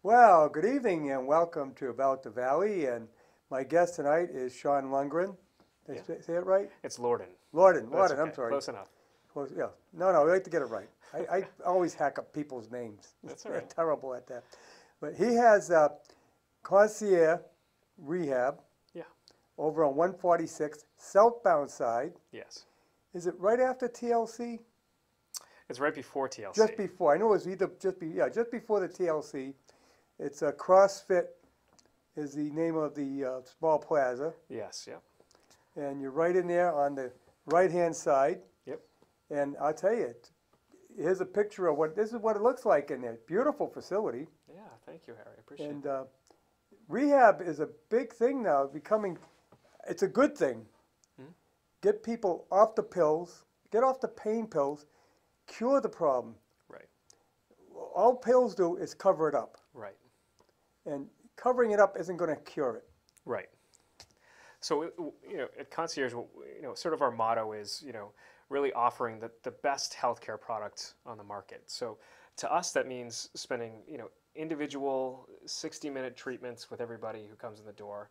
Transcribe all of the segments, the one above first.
Well, good evening and welcome to About the Valley. And my guest tonight is Sean Lundgren. Did Yeah, I say it right? it's Lordan. Lordan, But that's Lordan, I'm okay. sorry. Close enough. Yeah. No, we like to get it right. I always hack up people's names. That's all right. Terrible at that. But he has concierge rehab Yeah. over on 146 southbound side. Yes. Is it right after TLC? It's right before TLC. Just before. I know it was either just before the TLC. It's a CrossFit is the name of the small plaza. Yes. Yep. And you're right in there on the right-hand side. Yep. And I'll tell you, here's a picture of this is what it looks like in there. Beautiful facility. Yeah. Thank you, Harry. I appreciate And it. rehab is a big thing now, it's a good thing. Hmm? Get people off the pills, get off the pain pills, cure the problem. Right. All pills do is cover it up. Right. And covering it up isn't going to cure it. Right. So at Concierge, sort of our motto is, really offering the best healthcare product on the market. So to us, that means spending, individual 60-minute treatments with everybody who comes in the door,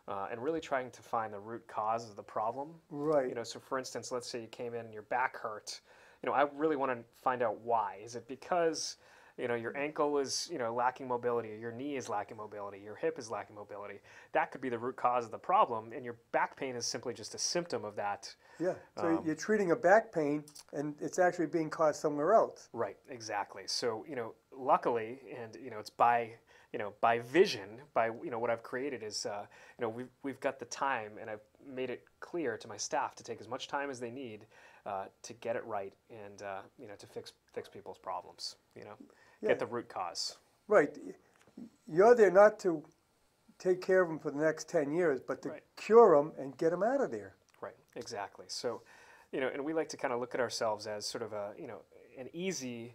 and really trying to find the root cause of the problem. Right. So for instance, let's say you came in and your back hurt. I really want to find out why. Is it because your ankle is, lacking mobility, or your knee is lacking mobility, your hip is lacking mobility? That could be the root cause of the problem, and your back pain is simply just a symptom of that. Yeah, so you're treating a back pain, and it's actually being caused somewhere else. Right, exactly. So, luckily, and, it's by vision, by, what I've created is, we've got the time, and I've made it clear to my staff to take as much time as they need to get it right and, to fix people's problems, get the root cause. Right. You're there not to take care of them for the next 10 years, but to Right. cure them and get them out of there. Right, exactly. So, and we like to kind of look at ourselves as sort of a, an easy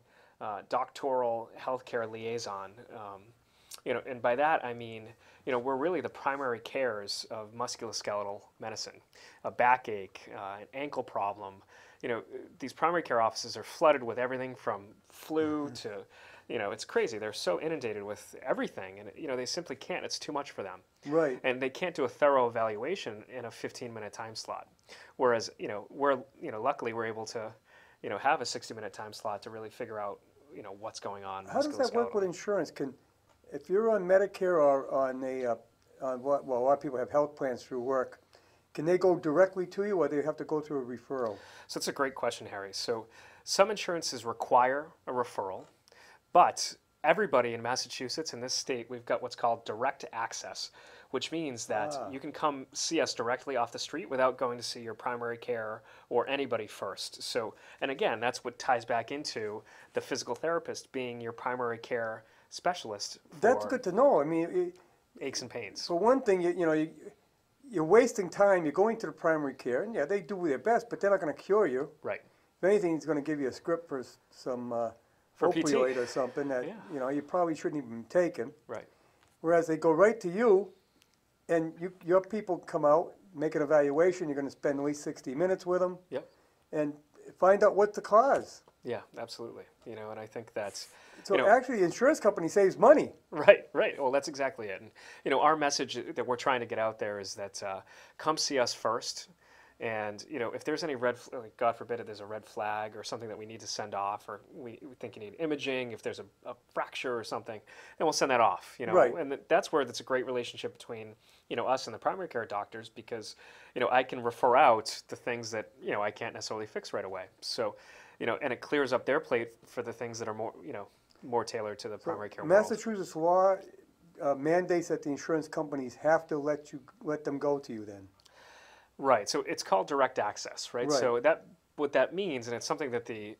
doctoral healthcare liaison. And by that I mean, we're really the primary cares of musculoskeletal medicine. A backache, an ankle problem. These primary care offices are flooded with everything from flu to, it's crazy. They're so inundated with everything, and they simply can't. It's too much for them. Right. And they can't do a thorough evaluation in a 15-minute time slot. Whereas, luckily we're able to, have a 60-minute time slot to really figure out, what's going on. How does that work with insurance? If you're on Medicare or on a lot of people have health plans through work, can they go directly to you, or do they have to go through a referral? So that's a great question, Harry. So some insurances require a referral, but everybody in Massachusetts, in this state, we've got what's called direct access, which means that you can come see us directly off the street without going to see your primary care or anybody first. So, and again, that's what ties back into the physical therapist being your primary care specialist for That's good to know. I mean, aches and pains. for one thing, you're wasting time. You're going to the primary care, and yeah, they do their best, but they're not going to cure you. Right. If anything, it's going to give you a script for some For PT. opioid or something that Yeah. you probably shouldn't even be taking. Right. Whereas they go right to you, and your people come out, make an evaluation. You're going to spend at least 60 minutes with them, Yep. and find out what the cause. Yeah, absolutely. And I think that's, So actually, the insurance company saves money. Right, right. Well, that's exactly it. And our message that we're trying to get out there is that come see us first. And if there's any like God forbid, if there's a red flag or something that we need to send off, or we think you need imaging, if there's a fracture or something, then we'll send that off. Right. And that's where it's a great relationship between us and the primary care doctors, because I can refer out the things that I can't necessarily fix right away. So and it clears up their plate for the things that are more tailored to the primary care world. Massachusetts law mandates that the insurance companies have to let them go to you then. Right. So it's called direct access, right? Right. So what that means, and it's something that the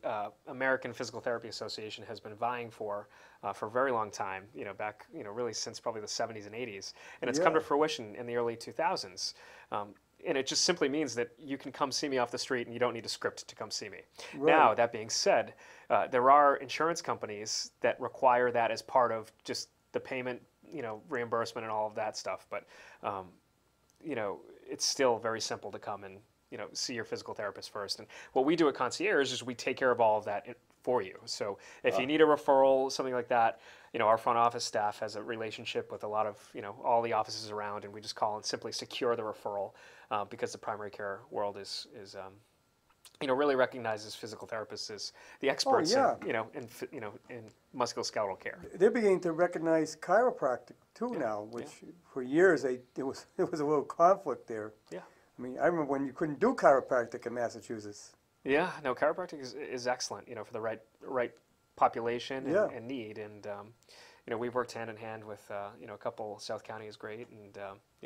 American Physical Therapy Association has been vying for a very long time. Back really since probably the 70s and 80s, and it's come to fruition in the early 2000s. And it just simply means that you can come see me off the street and you don't need a script to come see me. Right. Now, that being said, there are insurance companies that require that as part of just the payment, reimbursement and all of that stuff. But, it's still very simple to come and, see your physical therapist first. And what we do at Concierge is we take care of all of that for you. So if you need a referral, something like that, our front office staff has a relationship with a lot of, all the offices around, and we just call and simply secure the referral because the primary care world is really recognizes physical therapists as the experts yeah. in musculoskeletal care. They're beginning to recognize chiropractic too now, which for years there was a little conflict there. Yeah. I mean, I remember when you couldn't do chiropractic in Massachusetts. Yeah, no, chiropractic is excellent, for the right population and need. And, we've worked hand in hand with, a couple, South County is great, and,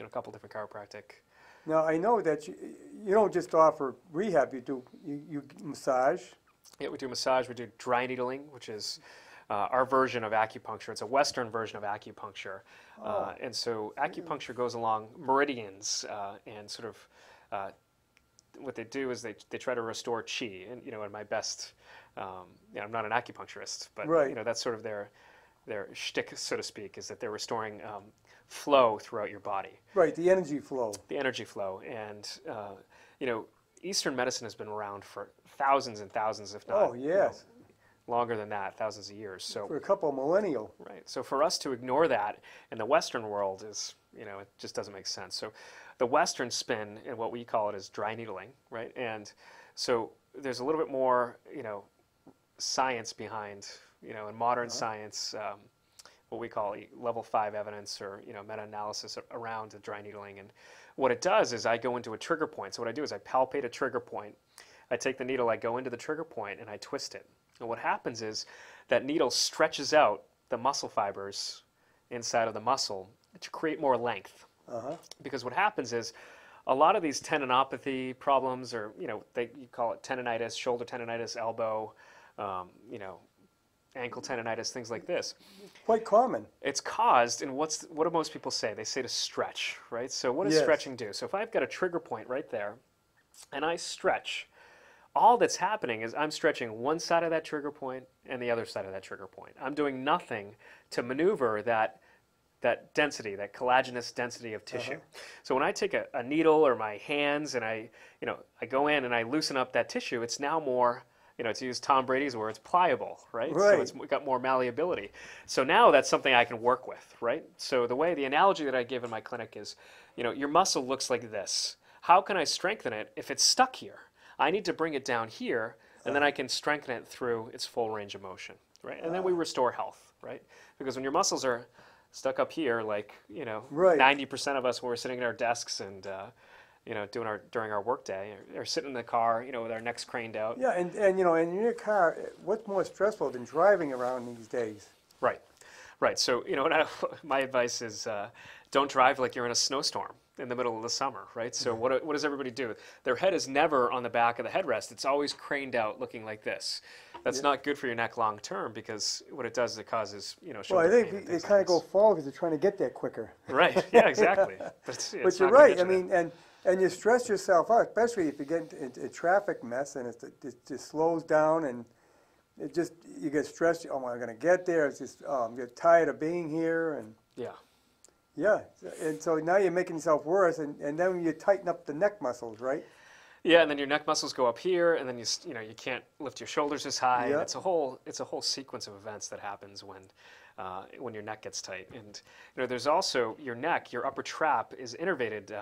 a couple different chiropractic. Now, I know that you don't just offer rehab, you massage. Yeah, we do massage, we do dry needling, which is our version of acupuncture. It's a Western version of acupuncture. And so acupuncture goes along meridians and sort of what they do is they try to restore chi. And, in my best, I'm not an acupuncturist, but, that's sort of their shtick, so to speak, is that they're restoring flow throughout your body. Right, the energy flow. The energy flow. And, Eastern medicine has been around for thousands and thousands, if not longer than that, thousands of years. So for a couple of millennia. Right. So for us to ignore that in the Western world is, it just doesn't make sense. So the Western spin, and what we call it, is dry needling, right? And so there's a little bit more, science behind, in modern science, what we call level 5 evidence or, meta-analysis around the dry needling. And what it does is I go into a trigger point. So what I do is I palpate a trigger point. I take the needle, I go into the trigger point, and I twist it. And what happens is that needle stretches out the muscle fibers inside of the muscle to create more length. Because what happens is a lot of these tendinopathy problems, or you call it tendonitis, shoulder tendonitis, elbow, ankle tendonitis, things like this. Quite common. It's caused, and what do most people say? They say to stretch, right? So what does stretching do? So if I've got a trigger point right there, and I stretch, all that's happening is I'm stretching one side of that trigger point and the other side of that trigger point. I'm doing nothing to maneuver that density, that collagenous density of tissue. So when I take a needle or my hands and I go in and I loosen up that tissue, it's now more, to use Tom Brady's words, pliable, right? So it's got more malleability. So now that's something I can work with, right? So the analogy that I give in my clinic is, your muscle looks like this. How can I strengthen it if it's stuck here? I need to bring it down here, and then I can strengthen it through its full range of motion, right? And then we restore health, right? Because when your muscles are stuck up here, like 90% of us when we're sitting at our desks and during our workday, or sitting in the car, with our necks craned out. Yeah, and in your car, what's more stressful than driving around these days? Right. So my advice is don't drive like you're in a snowstorm in the middle of the summer, right? So what does everybody do? Their head is never on the back of the headrest. It's always craned out looking like this. That's not good for your neck long term, because what it does is it causes, shoulder well, I pain think and they kind of go forward because they're trying to get there quicker. Right, yeah, exactly. But But you're right. I mean, and you stress yourself out, especially if you get into a traffic mess and it just slows down and you get stressed. Oh, am I going to get there? It's just, I'm get tired of being here. And yeah, and so now you're making yourself worse, and then you tighten up the neck muscles, right? Yeah, and then your neck muscles go up here, and then you can't lift your shoulders as high. And it's a whole sequence of events that happens when your neck gets tight. And there's also your neck, your upper trap is innervated,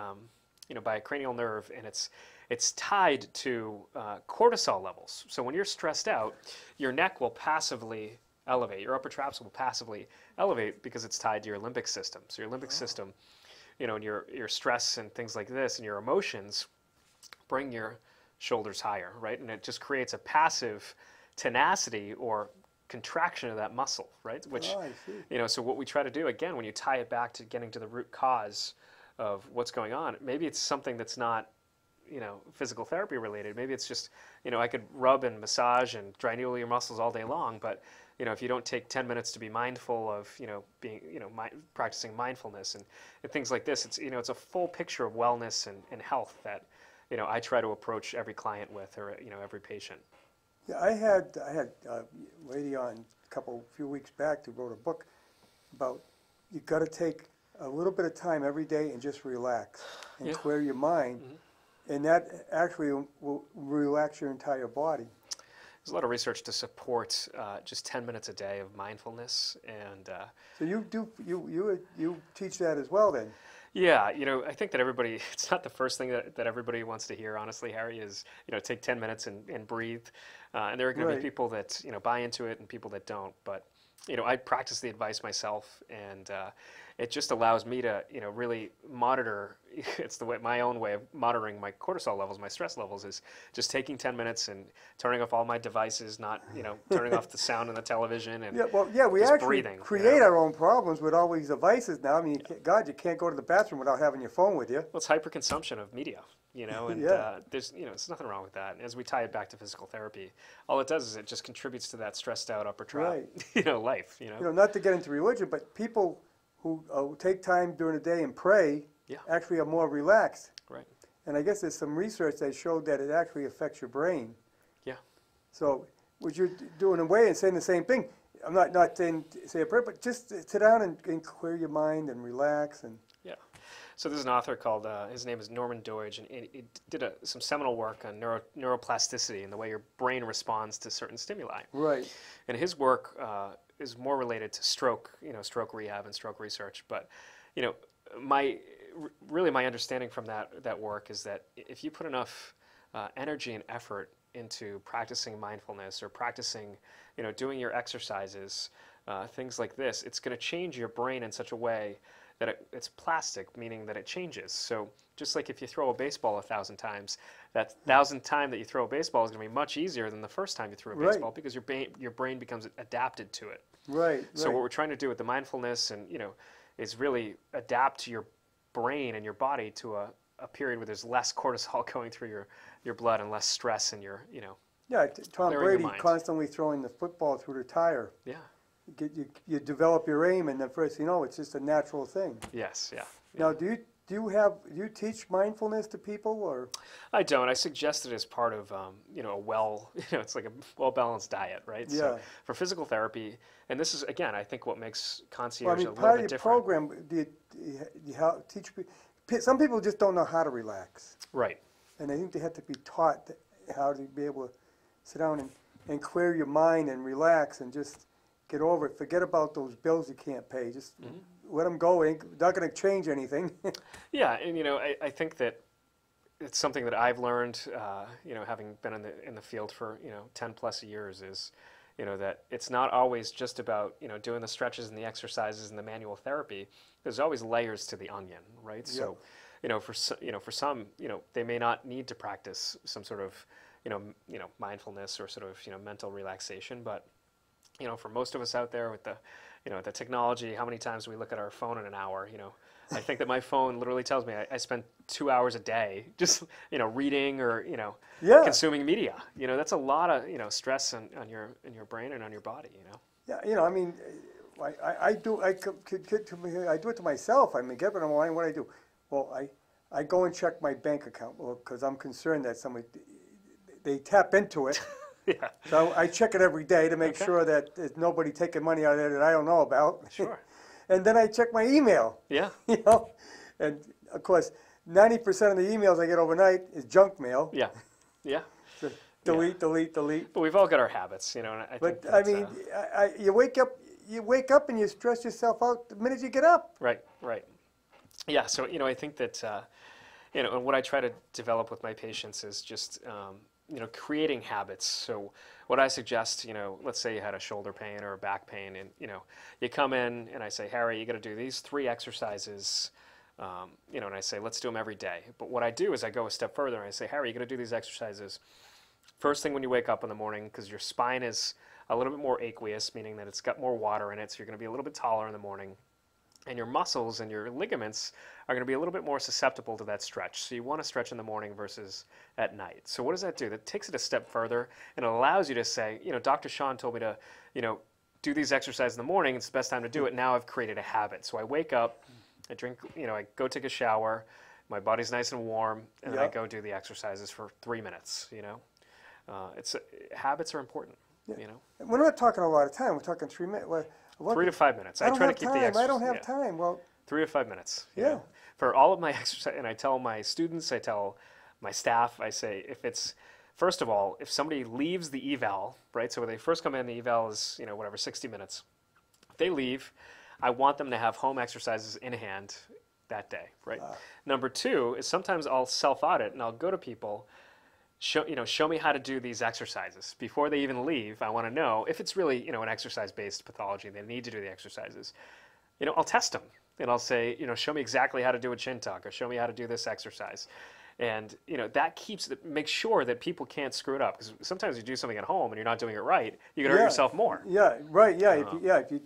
by a cranial nerve, and it's tied to cortisol levels. So when you're stressed out, your neck will passively elevate. Your upper traps will passively elevate because it's tied to your limbic system. So your limbic system, and your stress and things like this and your emotions bring your shoulders higher, right? And it just creates a passive tenacity or contraction of that muscle, right? Which, so what we try to do, again, when you tie it back to getting to the root cause of what's going on, maybe it's something that's not, physical therapy related. Maybe it's just, I could rub and massage and dry needle your muscles all day long, but if you don't take 10 minutes to be mindful of, being, practicing mindfulness and things like this, it's a full picture of wellness and health that, I try to approach every client with, or, every patient. Yeah, I had a lady on a few weeks back who wrote a book about you got to take a little bit of time every day and just relax and clear your mind, and that actually will relax your entire body. there's a lot of research to support just 10 minutes a day of mindfulness. And So you teach that as well then? yeah, I think that everybody, it's not the first thing that everybody wants to hear, honestly, Harry, is, take 10 minutes and breathe. And there are going to be Right. people that, buy into it and people that don't. But, I practice the advice myself, and it just allows me to, really monitor. It's my own way of monitoring my cortisol levels, my stress levels, is just taking 10 minutes and turning off all my devices, not, turning off the sound on the television, and We just actually breathing, create our own problems with all these devices now. I mean, God, you can't go to the bathroom without having your phone with you. Well, it's hyperconsumption of media, and Yeah. there's nothing wrong with that. And as we tie it back to physical therapy, all it does is it just contributes to that stressed out upper trap, life, Not to get into religion, but people who take time during the day and pray Yeah. actually are more relaxed. Right. And I guess there's some research that showed that it actually affects your brain. Yeah. So what you're doing away and saying the same thing, I'm not saying say a prayer, but just sit down and clear your mind and relax. And Yeah. So there's an author called, his name is Norman Doidge, and he did some seminal work on neuroplasticity and the way your brain responds to certain stimuli. right, And his work is more related to stroke, stroke rehab and stroke research. But, really my understanding from that work is that if you put enough energy and effort into practicing mindfulness or practicing, doing your exercises, things like this, it's going to change your brain in such a way that it's plastic, meaning that it changes. So just like if you throw a baseball 1,000 times, that 1,000th time that you throw a baseball is going to be much easier than the first time you threw a Right. baseball, because your brain becomes adapted to it. right. So what we're trying to do with the mindfulness and, is really adapt your brain and your body to a period where there's less cortisol going through your blood and less stress in your, Yeah, Tom clearing your Brady mind. constantly throwing the football through the tire. yeah. You develop your aim, and then first it's just a natural thing. Yes, yeah. Now, do you teach mindfulness to people, or? I don't. I suggest it as part of, a it's like a well-balanced diet, right? So Yeah. for physical therapy, and this is, again, I think what makes Well, concierge I a mean, little part bit of your different. program, do you teach people? Some people just don't know how to relax, Right. and I think they have to be taught how to be able to sit down and clear your mind and relax and just get over it. Forget about those bills you can't pay. Just let them go. Ain't not going to change anything. Yeah, and I think that it's something that I've learned, having been in the field for 10 plus years, is that it's not always just about doing the stretches and the exercises and the manual therapy. There's always layers to the onion, right? So for some they may not need to practice some sort of mindfulness or sort of mental relaxation, but for most of us out there with the technology, how many times we look at our phone in an hour, I think that my phone literally tells me I spend 2 hours a day just, reading or, Yeah. consuming media. That's a lot of, stress on your brain and on your body, Yeah, I mean, I do it to myself. I mean, get up in the morning. What do I do? Well, I go and check my bank account because I'm concerned that they tap into it. Yeah. So I check it every day to make sure that there's nobody taking money out of there that I don't know about. Sure. And then I check my email. Yeah. And of course, 90% of the emails I get overnight is junk mail. Yeah. Yeah. So delete. But we've all got our habits, and I think But I that, mean, you wake up and you stress yourself out the minute you get up. Right. Yeah, so, I think that, and what I try to develop with my patients is just, creating habits. So what I suggest, let's say you had a shoulder pain or a back pain, and, you come in and I say, Harry, you got to do these 3 exercises, and I say, let's do them every day. But what I do is I go a step further and I say, Harry, you got to do these exercises first thing when you wake up in the morning, because your spine is a little bit more aqueous, meaning that it's got more water in it, so you're going to be a little bit taller in the morning. And your muscles and your ligaments are going to be a little bit more susceptible to that stretch. So you want to stretch in the morning versus at night. So what does that do? That takes it a step further, and it allows you to say, Dr. Sean told me to, do these exercises in the morning. It's the best time to do it. Now I've created a habit. So I wake up, I drink, I go take a shower, my body's nice and warm, and then I go do the exercises for 3 minutes, habits are important, We're not talking a lot of time. We're talking 3 minutes. 3 to 5 minutes. I try to keep the exercise. I don't have time. Well, 3 to 5 minutes. Yeah. For all of my exercise, and I tell my students, I tell my staff, I say, if it's first of all, if somebody leaves the eval, right? So when they first come in, the eval is, you know, whatever, 60 minutes. If they leave, I want them to have home exercises in hand that day, right? Number two is sometimes I'll self-audit and I'll go to people, show me how to do these exercises. Before they even leave, I want to know if it's really, you know, an exercise-based pathology and they need to do the exercises. You know, I'll test them and I'll say, you know, show me exactly how to do a chin tuck or show me how to do this exercise. And, you know, that makes sure that people can't screw it up. Because sometimes you do something at home and you're not doing it right, you can hurt yourself more. Yeah, right, yeah. If you,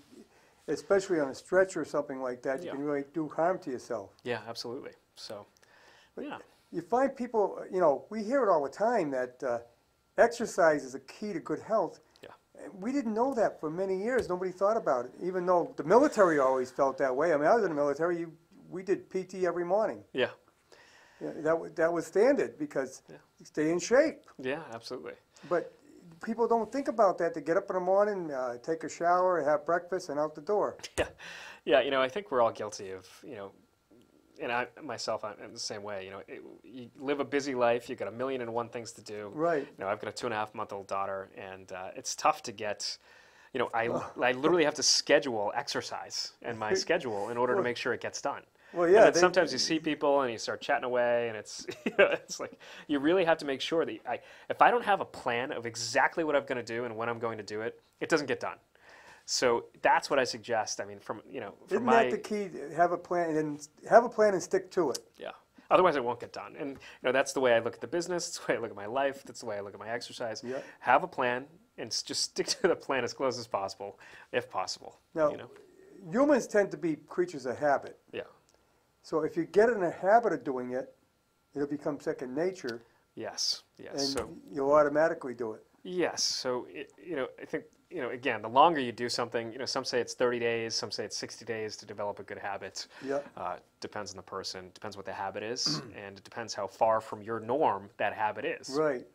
especially on a stretcher or something like that, you can really do harm to yourself. Yeah, absolutely. So, yeah. You find people, you know, we hear it all the time that exercise is a key to good health. Yeah. We didn't know that for many years. Nobody thought about it, even though the military always felt that way. I mean, I was in the military. We did PT every morning. Yeah. Yeah, that was standard because you stay in shape. Yeah, absolutely. But people don't think about that. They get up in the morning, take a shower, have breakfast, and out the door. Yeah, yeah. You know, I think we're all guilty of, you know, and I myself, I'm the same way. You know, you live a busy life. You've got 1,000,001 things to do. Right. You know, I've got a 2.5-month-old daughter, and it's tough to get. You know, I literally have to schedule exercise in my schedule in order to make sure it gets done. Well, yeah. And sometimes you see people and you start chatting away, and it's it's like you really have to make sure that if I don't have a plan of exactly what I'm going to do and when I'm going to do it, it doesn't get done. So that's what I suggest. I mean, from Isn't that the key? Have a plan and stick to it. Yeah. Otherwise, it won't get done. And that's the way I look at the business. That's the way I look at my life. That's the way I look at my exercise. Yeah. Have a plan and just stick to the plan as close as possible, if possible. Now, humans tend to be creatures of habit. Yeah. So if you get in a habit of doing it, it'll become second nature. Yes. Yes. And so you'll automatically do it. yes. So I think again, the longer you do something, some say it's 30 days, some say it's 60 days to develop a good habit. Yeah. Depends on the person. Depends what the habit is, and it depends how far from your norm that habit is. Right.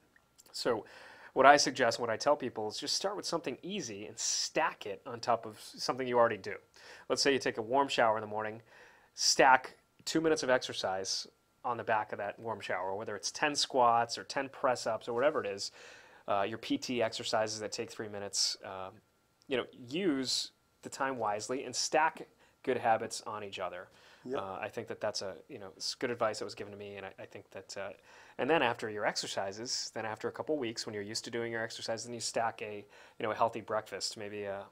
So what I suggest, what I tell people is just start with something easy and stack it on top of something you already do. Let's say you take a warm shower in the morning, stack 2 minutes of exercise on the back of that warm shower, whether it's 10 squats or 10 press-ups or whatever it is, your PT exercises that take 3 minutes. Use the time wisely and stack good habits on each other. Yep. I think that's it's good advice that was given to me, and I think that, and then after your exercises, then after a couple weeks when you're used to doing your exercises, then you stack a healthy breakfast, maybe a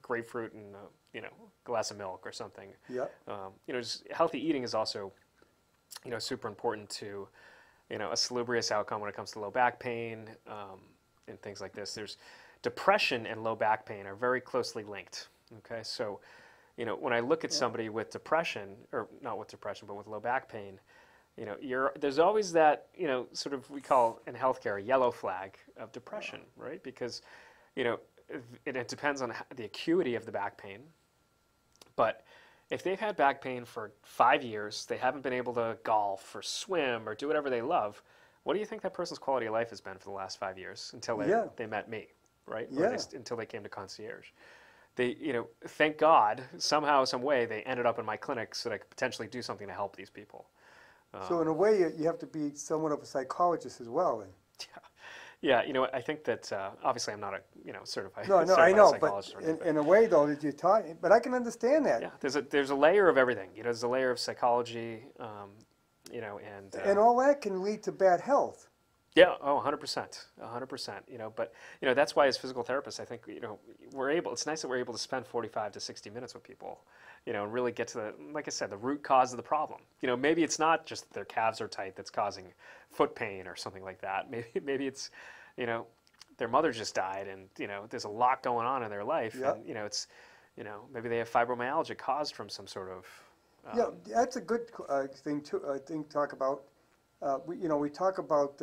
grapefruit and a glass of milk or something. Yeah. Just healthy eating is also super important to a salubrious outcome when it comes to low back pain and things like this. There's depression and low back pain are very closely linked. Okay, so when I look at somebody with depression, or not with depression, but with low back pain, there's always that sort of, we call in healthcare a yellow flag of depression, right? Because it depends on the acuity of the back pain, but if they've had back pain for 5 years, they haven't been able to golf or swim or do whatever they love, what do you think that person's quality of life has been for the last 5 years until they met me, right? Yeah. Or until they came to concierge. They, thank God, somehow, some way, they ended up in my clinic so that I could potentially do something to help these people. So in a way, you have to be somewhat of a psychologist as well. Then. Yeah, I think that obviously I'm not a certified No, I know, but psychologist. in a way though, that you're talking, but I can understand that. Yeah, there's a layer of everything. There's a layer of psychology, and all that can lead to bad health. Yeah, 100%, 100%. But that's why as physical therapists, I think it's nice that we're able to spend 45 to 60 minutes with people, and really get to like I said, the root cause of the problem. Maybe it's not just that their calves are tight that's causing foot pain or something like that. Maybe it's their mother just died and there's a lot going on in their life. Yep. And it's maybe they have fibromyalgia caused from some sort of yeah, that's a good thing to talk about. We talk about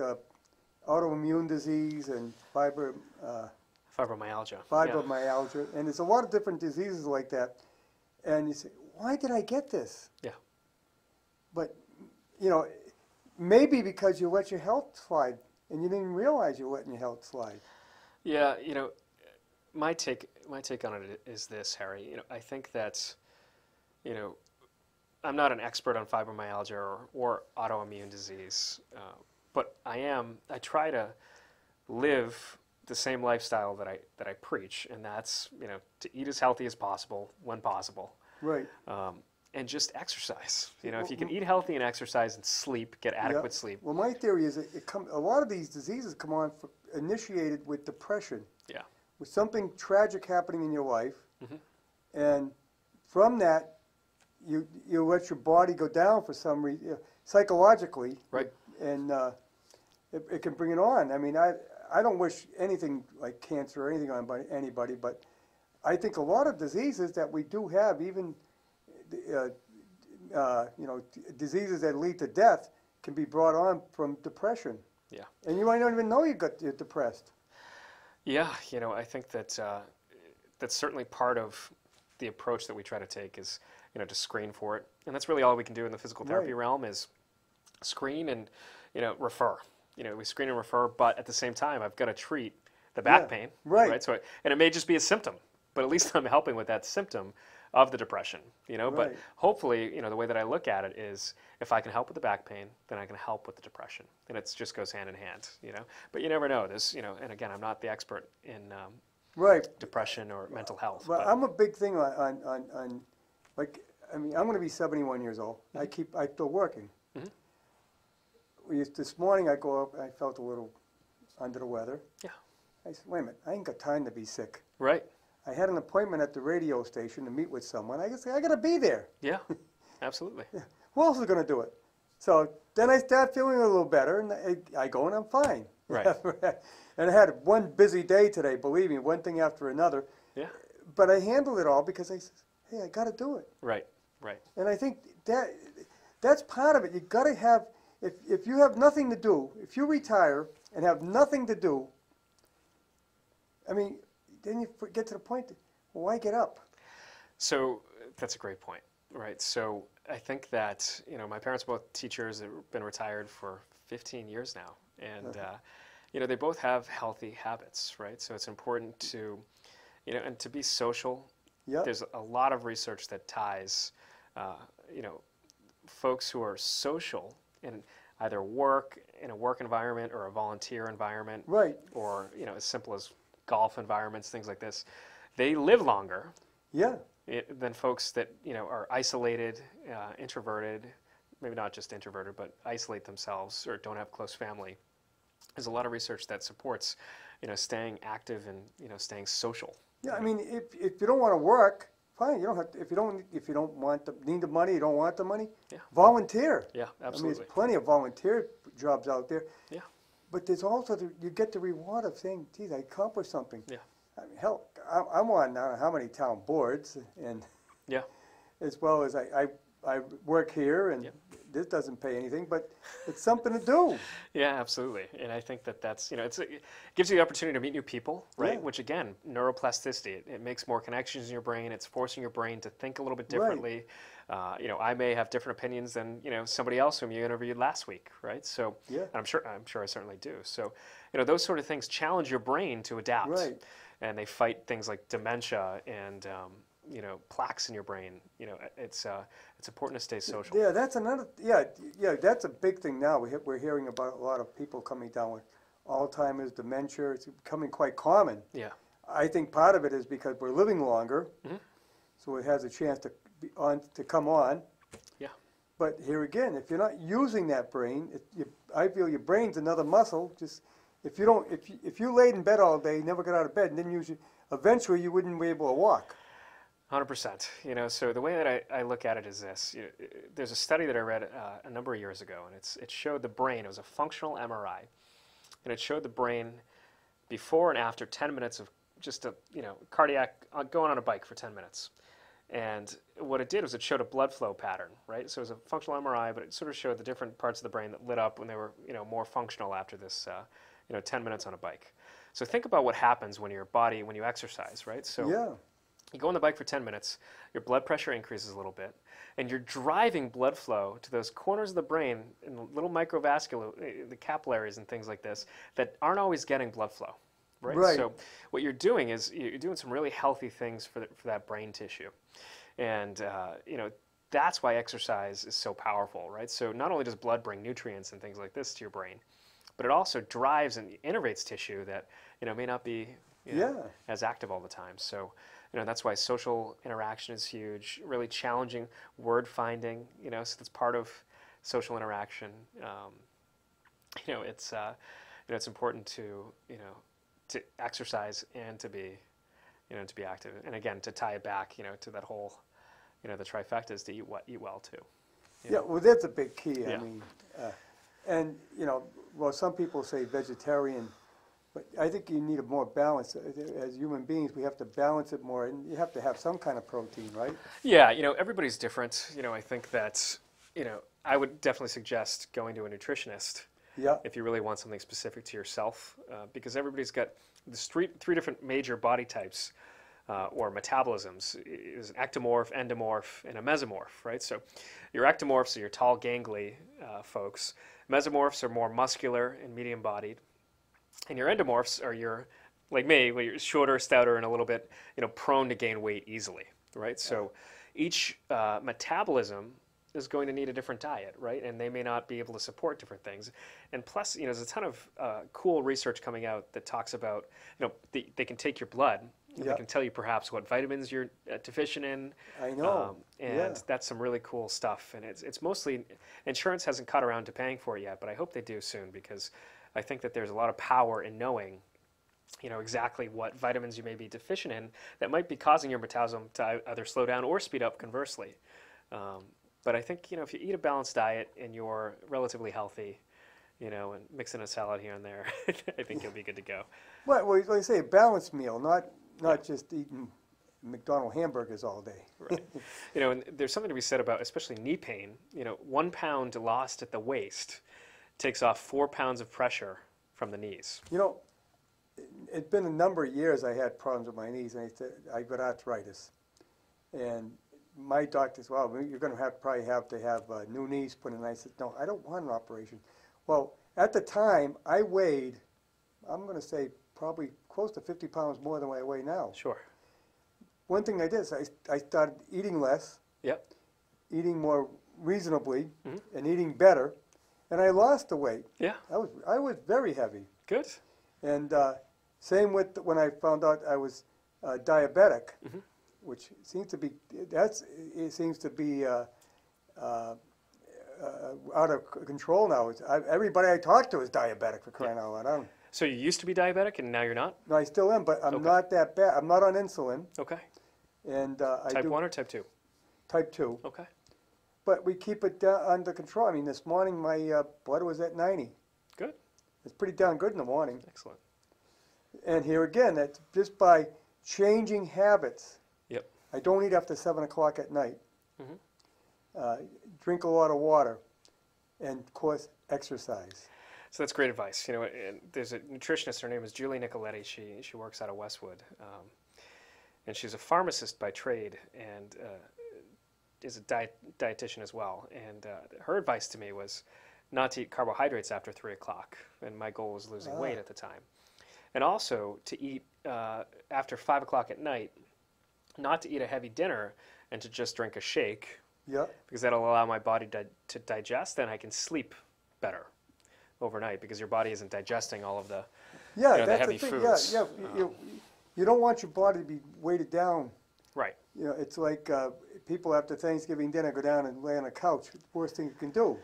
autoimmune disease and fibromyalgia. Fibromyalgia, and there's a lot of different diseases like that. And you say, why did I get this? Yeah. But maybe because you let your health slide and you didn't realize you're letting your health slide. Yeah, my take on it is this, Harry. I think that I'm not an expert on fibromyalgia or autoimmune disease, but I try to live the same lifestyle that I preach, and that's, you know, to eat as healthy as possible when possible. Right. And just exercise. You know, if you can eat healthy and exercise and sleep, get adequate sleep. Well, my theory is a lot of these diseases come on initiated with depression. Yeah. With something tragic happening in your life, Mm-hmm. and from that, you let your body go down for some reason, psychologically. Right. And it can bring it on. I mean, I don't wish anything like cancer or anything on anybody, but I think a lot of diseases that we do have, even diseases that lead to death, can be brought on from depression. Yeah. And you might not even know you're depressed. Yeah, you know, I think that that's certainly part of the approach that we try to take is, you know, to screen for it. And that's really all we can do in the physical therapy realm is screen and, you know, refer. You know, we screen and refer, but at the same time, I've got to treat the back pain. Right. So, and it may just be a symptom, but at least I'm helping with that symptom of the depression, you know. But hopefully, you know, the way that I look at it is if I can help with the back pain, then I can help with the depression. And it just goes hand in hand, you know. But you never know. This, you know, and again, I'm not the expert in depression or mental health. Well, I'm a big thing on like, I mean, I'm going to be 71 years old. Mm-hmm. I'm still working. Mm-hmm. This morning I go up, I felt a little under the weather. Yeah. I said, wait a minute, I ain't got time to be sick. Right. I had an appointment at the radio station to meet with someone. I guess I got to be there. Yeah, absolutely. Who else is going to do it? So then I start feeling a little better, and I go and I'm fine. Right. And I had one busy day today, believe me, one thing after another. Yeah. But I handled it all because I said, hey, I got to do it. Right, right. And I think that's part of it. You got to have, if you have nothing to do, if you retire and have nothing to do, I mean, then you get to the point, well, why get up? So that's a great point, right? So I think that, you know, my parents are both teachers. They've been retired for 15 years now. And, you know, they both have healthy habits, right? So it's important to, you know, and to be social. Yep. There's a lot of research that ties, you know, folks who are social in either work, in a work environment or a volunteer environment. Right. Or, you know, as simple as golf environments, things like this, they live longer than folks that, you know, are isolated, introverted, maybe not just introverted, but isolate themselves or don't have close family. There's a lot of research that supports, you know, staying active and, you know, staying social. Yeah, I mean, if you don't want to work, fine. You don't have to, if you don't need the money, you don't want the money, volunteer. Yeah, absolutely. I mean, there's plenty of volunteer jobs out there. Yeah. But there's also you get the reward of saying, geez, I accomplished something. Yeah. I mean, hell, I'm on how many town boards, and as well as I work here, and this doesn't pay anything, but it's something to do. Yeah, absolutely. And I think that's, you know, it gives you the opportunity to meet new people, right? Yeah. Which again, neuroplasticity, it makes more connections in your brain. It's forcing your brain to think a little bit differently. Right. You know, I may have different opinions than, you know, somebody else whom you interviewed last week, right? So I'm sure I certainly do. So, you know, those sort of things challenge your brain to adapt. Right. And they fight things like dementia and, you know, plaques in your brain. You know, it's important to stay social. Yeah, that's another. Yeah, that's a big thing now. We're hearing about a lot of people coming down with Alzheimer's, dementia. It's becoming quite common. Yeah. I think part of it is because we're living longer, so it has a chance to come on. Yeah. But here again, if you're not using that brain, I feel your brain's another muscle. Just if you laid in bed all day, never got out of bed, and didn't use it, eventually you wouldn't be able to walk. 100%. You know, so the way that I look at it is this. You know, there's a study that I read a number of years ago, and it showed the brain. It was a functional MRI, and it showed the brain before and after 10 minutes of just a, you know, cardiac going on a bike for 10 minutes. And what it did was it showed a blood flow pattern, right? So it was a functional MRI, but it sort of showed the different parts of the brain that lit up when they were, you know, more functional after this, you know, 10 minutes on a bike. So think about what happens when when you exercise, right? So you go on the bike for 10 minutes, your blood pressure increases a little bit, and you're driving blood flow to those corners of the brain in the little microvascular, the capillaries and things like this, that aren't always getting blood flow, right? So what you're doing is you're doing some really healthy things for that brain tissue. And, you know, that's why exercise is so powerful, right? So not only does blood bring nutrients and things like this to your brain, but it also drives and innervates tissue that, may not be, as active all the time. So, that's why social interaction is huge, really challenging word finding, so that's part of social interaction. It's important to exercise and to be, to be active. And again, to tie it back, to that whole, the trifecta is to eat well too. Yeah, well, that's a big key. Yeah. I mean, and well, some people say vegetarian, but I think you need a more balance. As human beings, we have to balance it more, and you have to have some kind of protein, right? Yeah, everybody's different. I think that, I would definitely suggest going to a nutritionist. Yeah. If you really want something specific to yourself, because everybody's got the three different major body types or metabolisms. Is an ectomorph, endomorph, and a mesomorph, right? So your ectomorphs are your tall, gangly folks. Mesomorphs are more muscular and medium-bodied. And your endomorphs are your, like me, where you're shorter, stouter, and a little bit, prone to gain weight easily, right? So each metabolism is going to need a different diet, right? And they may not be able to support different things. And plus, there's a ton of cool research coming out that talks about, they can take your blood, and they can tell you perhaps what vitamins you're deficient in. I know. And that's some really cool stuff. And it's mostly, insurance hasn't caught around to paying for it yet, but I hope they do soon, because I think that there's a lot of power in knowing exactly what vitamins you may be deficient in that might be causing your metabolism to either slow down or speed up conversely. But I think, if you eat a balanced diet and you're relatively healthy, and mix in a salad here and there, I think you'll be good to go. Well, like I say, a balanced meal, not just eating McDonald's hamburgers all day. Right. And there's something to be said about, especially knee pain. 1 pound lost at the waist takes off 4 pounds of pressure from the knees. It's been a number of years I had problems with my knees, and I got arthritis. And my doctor said, well, you're going to probably have to have new knees put in. I said, no, I don't want an operation. Well, at the time, I weighed, I'm going to say, probably close to 50 pounds more than what I weigh now. Sure. One thing I did is I started eating less, eating more reasonably, and eating better, and I lost the weight. Yeah. I was very heavy. Good. And same with when I found out I was diabetic, which seems to be out of control now. Everybody I talk to is diabetic, for crying out loud. So you used to be diabetic and now you're not? No, I still am, but I'm not that bad. I'm not on insulin. Okay. And Type 1 or type 2? Type 2. Okay. But we keep it under control. I mean, this morning my blood was at 90. Good. It's pretty darn good in the morning. Excellent. And here again, that's just by changing habits. Yep. I don't eat after 7 o'clock at night. Drink a lot of water. And, of course, exercise. So that's great advice. And there's a nutritionist, her name is Julie Nicoletti. She works out of Westwood. And she's a pharmacist by trade and is a dietitian as well. And her advice to me was not to eat carbohydrates after 3 o'clock. And my goal was losing weight at the time. And also to eat after 5 o'clock at night, not to eat a heavy dinner and to just drink a shake. Yeah. Because that'll allow my body to digest, then I can sleep better overnight because your body isn't digesting all of the, the heavy foods. Yeah, you don't want your body to be weighted down. Right. It's like people after Thanksgiving dinner go down and lay on a couch. It's the worst thing you can do.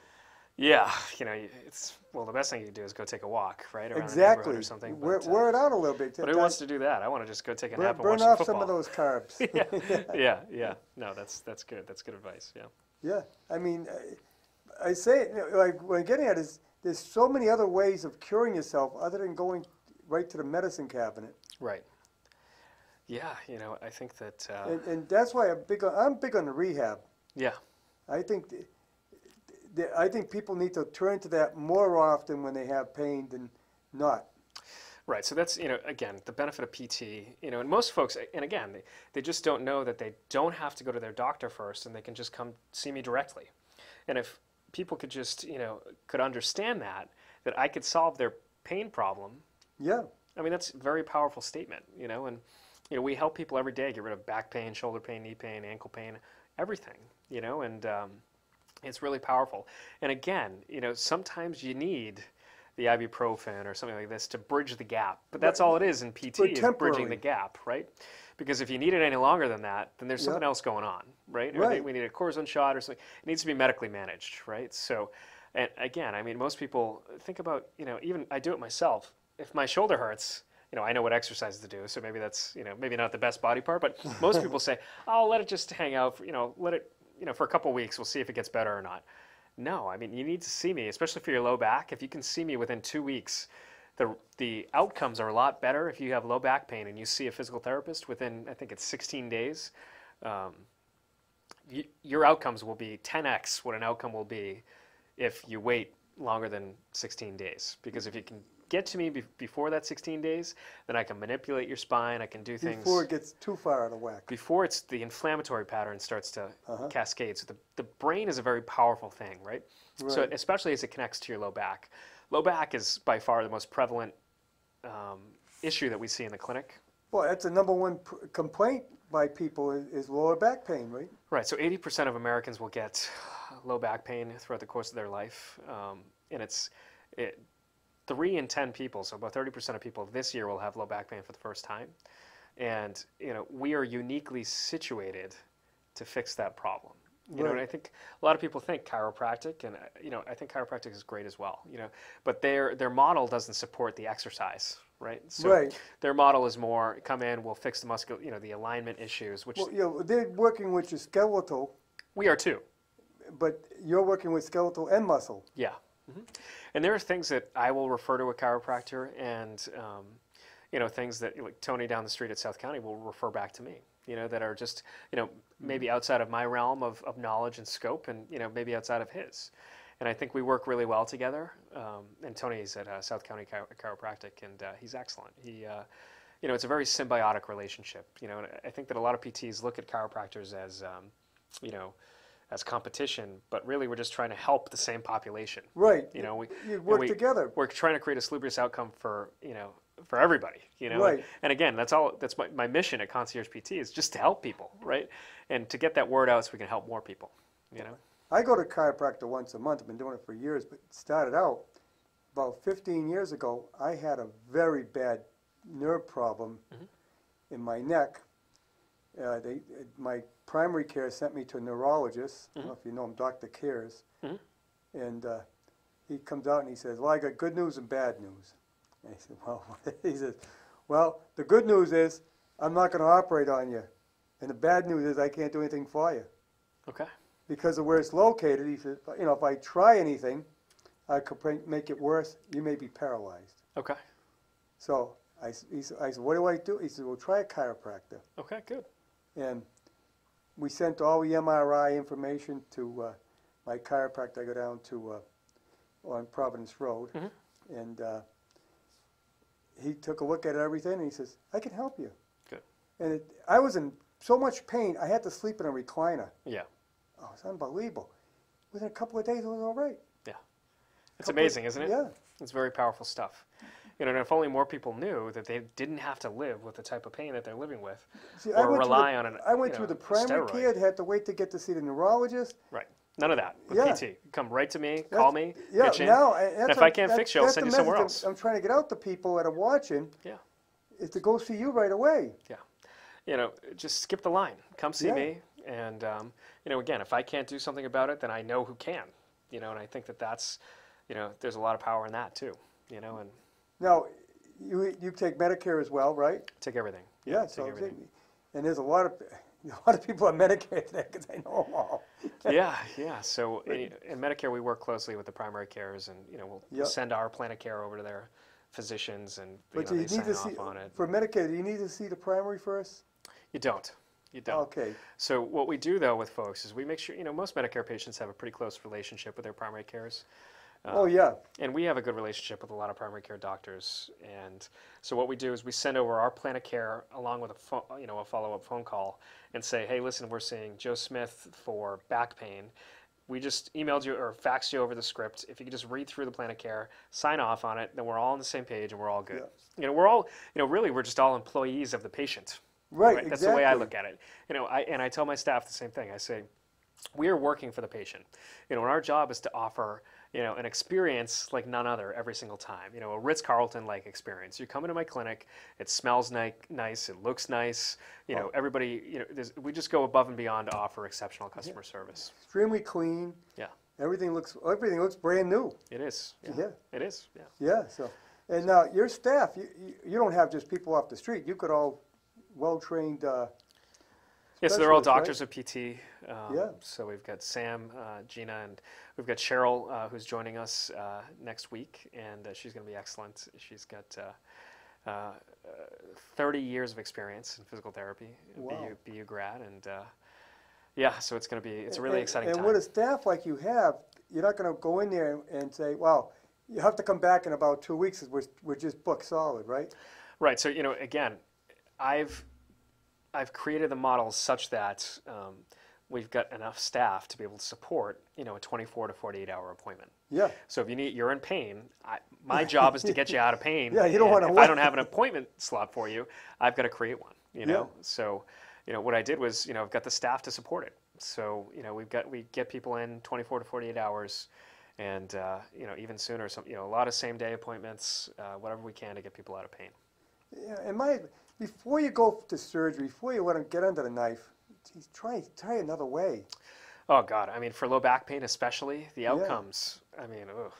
Yeah, the best thing you can do is go take a walk, right, around the Exactly. neighborhood or something. Wear it out a little bit. But who wants to do that? I want to just go take a nap and burn watch off football. some of those carbs. Yeah. No, that's good. That's good advice. Yeah. Yeah, I mean, I say like what I'm getting at is there's so many other ways of curing yourself other than going right to the medicine cabinet. Right. Yeah, I think that. And that's why I'm big on the rehab. Yeah. I think people need to turn to that more often when they have pain than not. Right. So that's, again, the benefit of PT, and most folks, and again, they just don't know that they don't have to go to their doctor first and they can just come see me directly. And if people could just, could understand that I could solve their pain problem. Yeah. I mean, that's a very powerful statement, and, we help people every day get rid of back pain, shoulder pain, knee pain, ankle pain, everything, and it's really powerful. And again, sometimes you need the ibuprofen or something like this to bridge the gap. But that's all it is in PT, is bridging the gap, right? Because if you need it any longer than that, then there's something else going on, right? Or we need a cortisone shot or something. It needs to be medically managed, right? So, and again, I mean, most people think about, even I do it myself. If my shoulder hurts, I know what exercises to do, so maybe that's, maybe not the best body part, but most people say, oh, let it just hang out, let it, for a couple of weeks, we'll see if it gets better or not. No, I mean, you need to see me, especially for your low back. If you can see me within 2 weeks, the outcomes are a lot better if you have low back pain and you see a physical therapist within, I think it's 16 days. Your outcomes will be 10x what an outcome will be if you wait longer than 16 days. Because if you can get to me before that 16 days, then I can manipulate your spine, I can do things. Before it gets too far out of whack. Before the inflammatory pattern starts to cascade. So the brain is a very powerful thing, right? So especially as it connects to your low back. Low back is by far the most prevalent issue that we see in the clinic. Well, that's the #1 complaint by people is lower back pain, right? Right, so 80% of Americans will get low back pain throughout the course of their life. And it's 3 in 10 people, so about 30% of people this year will have low back pain for the first time. And, we are uniquely situated to fix that problem. And I think a lot of people think chiropractic, and, I think chiropractic is great as well, but their model doesn't support the exercise, right? So their model is more, come in, we'll fix the the alignment issues, which... Well, they're working with your skeletal. We are too. But you're working with skeletal and muscle. Yeah. And there are things that I will refer to a chiropractor, and things that like Tony down the street at South County will refer back to me. That are just maybe outside of my realm of knowledge and scope, and maybe outside of his. And I think we work really well together. And Tony's at South County Chiropractic, and he's excellent. He, it's a very symbiotic relationship. And I think that a lot of PTs look at chiropractors as, as competition, but really we're just trying to help the same population. Right. We work together. We're trying to create a salubrious outcome for for everybody. Right. And again, that's my mission at Concierge PT is just to help people, right? And to get that word out so we can help more people. I go to chiropractor once a month. I've been doing it for years, but it started out about 15 years ago. I had a very bad nerve problem in my neck. My primary care sent me to a neurologist. I don't know if you know him, Dr. Cares. And he comes out and he says, well, I got good news and bad news. And I said, well, he says, well, the good news is I'm not going to operate on you. And the bad news is I can't do anything for you. Okay. Because of where it's located, he said, if I try anything, I could make it worse. You may be paralyzed. Okay. So I said, what do I do? He said, well, try a chiropractor. Okay, good. And we sent all the MRI information to my chiropractor. I go down to on Providence Road, and he took a look at everything, and he says, I can help you. Good. And I was in so much pain, I had to sleep in a recliner. Yeah. Oh, it's unbelievable. Within a couple of days, it was all right. Yeah. It's amazing, isn't it? Yeah. It's very powerful stuff. And if only more people knew that they didn't have to live with the type of pain that they're living with, or rely on I went through the primary care, had to wait to get to see the neurologist. Right. None of that with PT. Come right to me, call me, yeah, pitch in. now, and if I can't fix you, I'll send you somewhere else. I'm trying to get out to people that are watching. Yeah. Is to go see you right away. Yeah. Just skip the line. Come see me. And, again, if I can't do something about it, then I know who can. And I think that's, there's a lot of power in that too. And now, you take Medicare as well, right? Take everything. Yeah, take everything. And there's a lot of people on Medicare today because I know them all. Yeah. So in Medicare, we work closely with the primary cares, and we'll send our plan of care over to their physicians, and they sign off on it. For Medicare, do you need to see the primary first? You don't. Okay. So what we do though with folks is we make sure most Medicare patients have a pretty close relationship with their primary cares. And we have a good relationship with a lot of primary care doctors. And so what we do is we send over our plan of care along with a follow-up phone call and say, hey, listen, we're seeing Joe Smith for back pain. We just emailed you or faxed you over the script. If you could just read through the plan of care, sign off on it, then we're all on the same page and we're all good. Yeah. We're all, really, we're just all employees of the patient. Right, That's the way I look at it. I tell my staff the same thing. I say, we are working for the patient. And our job is to offer, an experience like none other every single time. A Ritz-Carlton-like experience. You come into my clinic, it smells nice, it looks nice. Everybody, we just go above and beyond to offer exceptional customer service. Extremely clean. Yeah. Everything looks brand new. It is. Yeah. It is. Yeah. Yeah. So, and now your staff, you don't have just people off the street. You've got all well-trained. Yeah, so they're all specialists, doctors of PT. Yeah. So we've got Sam, Gina, and we've got Cheryl, who's joining us next week, and she's going to be excellent. She's got 30 years of experience in physical therapy, Wow. BU grad, and yeah, so it's a really exciting and time. with a staff like you have, you're not going to go in there and say, "Well, you have to come back in about 2 weeks. We're just booked solid," right? Right. So again, I've created the models such that we've got enough staff to be able to support a 24 to 48 hour appointment. Yeah. So if you're in pain, my job is to get you out of pain. Yeah, you don't want to. If I don't have an appointment slot for you, I've got to create one. Yeah. So what I did was I've got the staff to support it. So we get people in 24 to 48 hours, and even sooner. A lot of same day appointments, whatever we can to get people out of pain. Yeah. And before you go to surgery, before you let them get under the knife, geez, try another way. Oh God, I mean, for low back pain especially, the outcomes. I mean, ugh.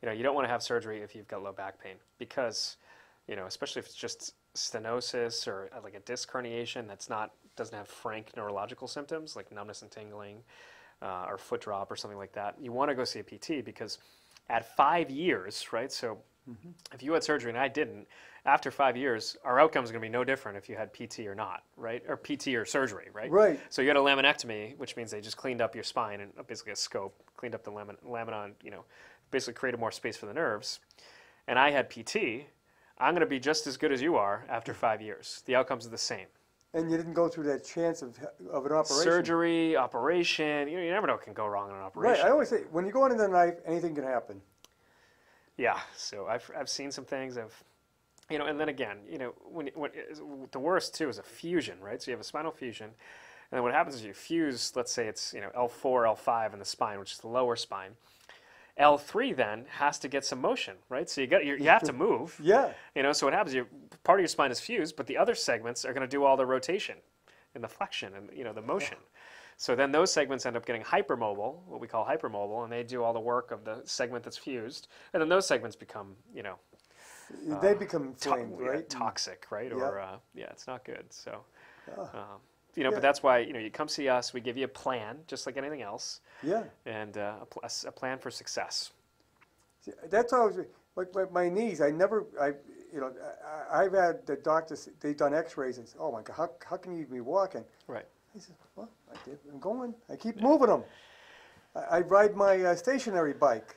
You don't want to have surgery if you've got low back pain because, especially if it's just stenosis or like a disc herniation doesn't have frank neurological symptoms like numbness and tingling or foot drop or something like that. You want to go see a PT because at 5 years, right? So if you had surgery and I didn't, after 5 years, our outcome is going to be no different if you had PT or not, right? Or PT or surgery, right? Right. So you had a laminectomy, which means they just cleaned up your spine and basically a scope, cleaned up the lamina, basically created more space for the nerves. And I had PT. I'm going to be just as good as you are after 5 years. The outcomes are the same. And you didn't go through that chance of an operation. Surgery, operation, you never know what can go wrong in an operation. Right. I always say, when you go under the knife, anything can happen. Yeah. So I've seen some things. And then again, when the worst too is a fusion, right? So you have a spinal fusion, and then what happens is you fuse. Let's say it's L4, L5 in the spine, which is the lower spine. L3 then has to get some motion, right? So you have to move. Yeah. So what happens? Part of your spine is fused, but the other segments are going to do all the rotation, and the flexion, and the motion. So then those segments end up getting hypermobile, what we call hypermobile, and they do all the work of the segment that's fused, and then those segments become They become inflamed, right? Toxic, right? Yeah. Or it's not good. So, but that's why you come see us. We give you a plan, just like anything else. Yeah. And a plan for success. See, that's always like my knees. I've had the doctors. They've done X-rays and say, "Oh my God, how can you be walking?" Right. I said, "Well, I did. I'm going. I keep moving them. I ride my stationary bike."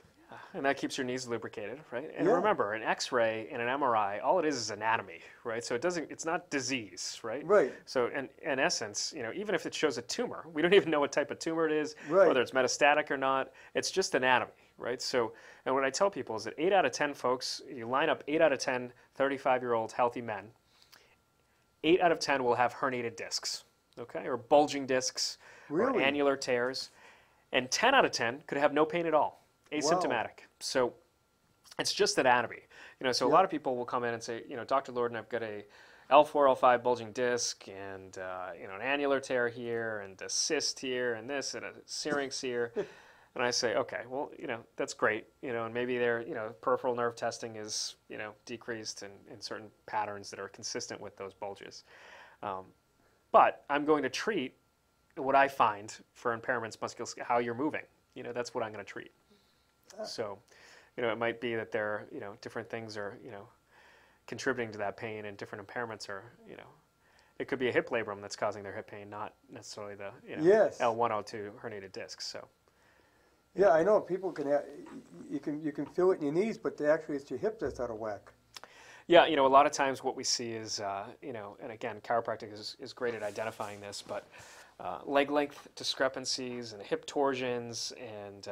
And that keeps your knees lubricated, right? And Yeah. remember, an X-ray and an MRI, all it is anatomy, right? So it's not disease, right? Right. So in essence, even if it shows a tumor, we don't even know what type of tumor it is, Right. whether it's metastatic or not. It's just anatomy, right? So, and what I tell people is that 8 out of 10 folks, you line up 8 out of 10 35-year-old healthy men, 8 out of 10 will have herniated discs, okay, or bulging discs, or Really? annular tears, and 10 out of 10 could have no pain at all. Asymptomatic. So it's just anatomy. So a lot of people will come in and say, Dr. Lordan, I've got a L4, L5 bulging disc and, an annular tear here and a cyst here and this and a syrinx here. And I say, okay, well, that's great. And maybe their, peripheral nerve testing is, decreased in certain patterns that are consistent with those bulges. But I'm going to treat what I find for impairments, musculoskeletal, how you're moving. That's what I'm going to treat. So, it might be that there, different things are, contributing to that pain, and different impairments are, it could be a hip labrum that's causing their hip pain, not necessarily the, Yes. L1, L2 herniated discs. So, Yeah, I know people can have, you can feel it in your knees, but actually it's your hip that's out of whack. yeah, a lot of times what we see is, and again, chiropractic is great at identifying this, but leg length discrepancies and hip torsions and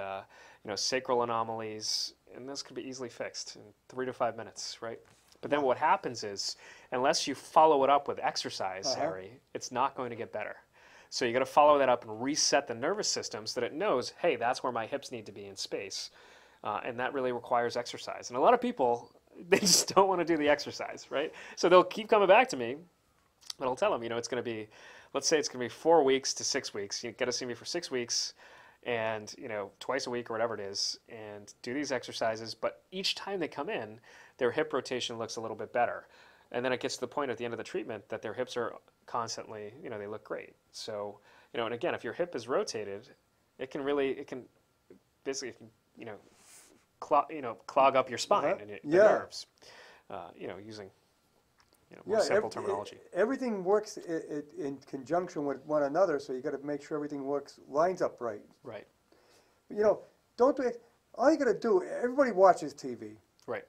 sacral anomalies, and this could be easily fixed in 3 to 5 minutes, right? But then what happens is, unless you follow it up with exercise, Harry, it's not going to get better. So you got to follow that up and reset the nervous system so that it knows, hey, that's where my hips need to be in space. And that really requires exercise. And a lot of people, they just don't want to do the exercise, right? So they'll keep coming back to me, but I'll tell them, it's going to be, let's say it's going to be 4 weeks to 6 weeks. You got to see me for 6 weeks and, twice a week or whatever it is, and do these exercises. But each time they come in, their hip rotation looks a little bit better. And then it gets to the point at the end of the treatment that their hips are constantly, they look great. So, and again, if your hip is rotated, it can basically, clog up your spine and the nerves, using, more simple terminology. Everything works in conjunction with one another, so you got to make sure everything lines up right. Right. Don't do it. All you got to do, everybody watches TV. Right.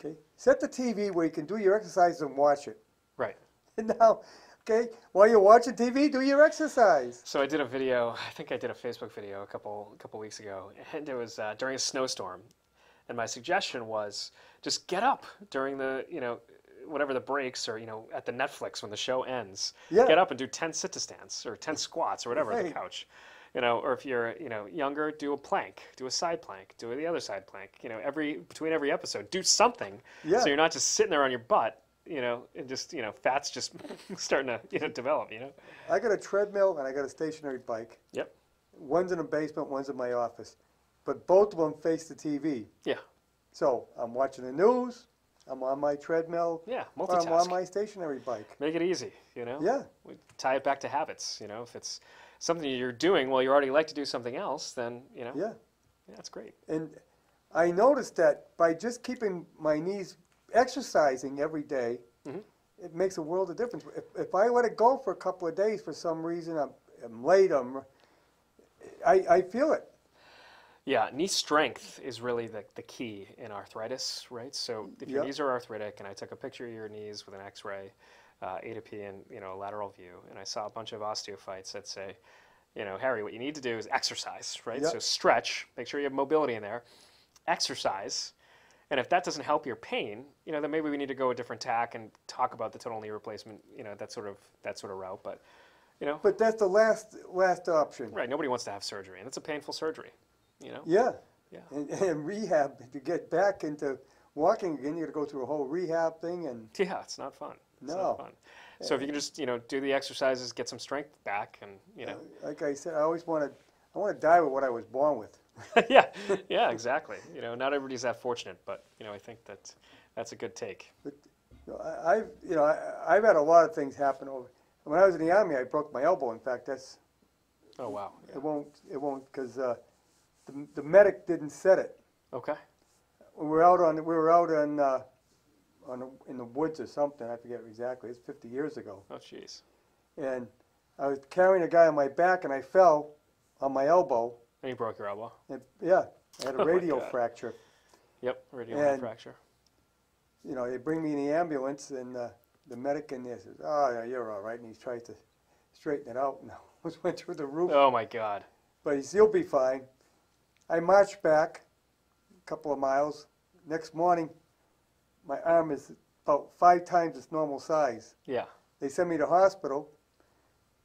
Okay? Set the TV where you can do your exercises and watch it. Right. And now, okay, while you're watching TV, do your exercise. So I did a video, I think I did a Facebook video a couple weeks ago, and it was during a snowstorm. And my suggestion was just get up during the, whatever the breaks or, at the Netflix when the show ends. Yeah. Get up and do 10 sit-to-stands or 10 squats or whatever on the couch. Or if you're, younger, do a plank, do a side plank, do the other side plank. Between every episode, do something. Yeah. So you're not just sitting there on your butt, and just, fat's just starting to, develop, I got a treadmill and I got a stationary bike. Yep. One's in the basement, one's in my office. But both of them face the TV. Yeah. So I'm watching the news, I'm on my treadmill, Yeah, or multitask. I'm on my stationary bike. Make it easy, Yeah. We tie it back to habits, if it's something you're doing, well, you already like to do something else, then, Yeah. that's great. And I noticed that by just keeping my knees exercising every day, it makes a world of difference. If I let it go for a couple of days for some reason, I'm late, I feel it. Yeah, knee strength is really the key in arthritis, right? So if your knees are arthritic, and I took a picture of your knees with an X-ray, A to P, and a lateral view, and I saw a bunch of osteophytes that say, Harry, what you need to do is exercise, right? Yep. So stretch, make sure you have mobility in there, exercise, and if that doesn't help your pain, then maybe we need to go a different tack and talk about the total knee replacement, that sort of route, but. But that's the last option. Right, nobody wants to have surgery, and it's a painful surgery, Yeah. Yeah. And rehab, to get back into walking again, you got to go through a whole rehab thing. And Yeah, it's not fun. It's No. not fun. So if you can just, do the exercises, get some strength back, and, like I said, I want to die with what I was born with. yeah, exactly. Not everybody's that fortunate, but, I think that's a good take. But I've had a lot of things happen over. When I was in the Army, I broke my elbow. In fact, Oh, wow. Yeah. it won't because the medic didn't set it. Okay. We were out in the woods or something. I forget exactly. It's 50 years ago. Oh, jeez. And I was carrying a guy on my back, and I fell on my elbow. And you broke your elbow. And, I had Oh a my radial God. fracture. Yep, radial fracture. They bring me in the ambulance, and the medic in there says, "Oh, yeah, you're all right." And he tries to straighten it out, and I almost went through the roof. Oh, my God. But he said, "You'll be fine." I marched back a couple of miles. Next morning, my arm is about 5 times its normal size. Yeah. They send me to hospital.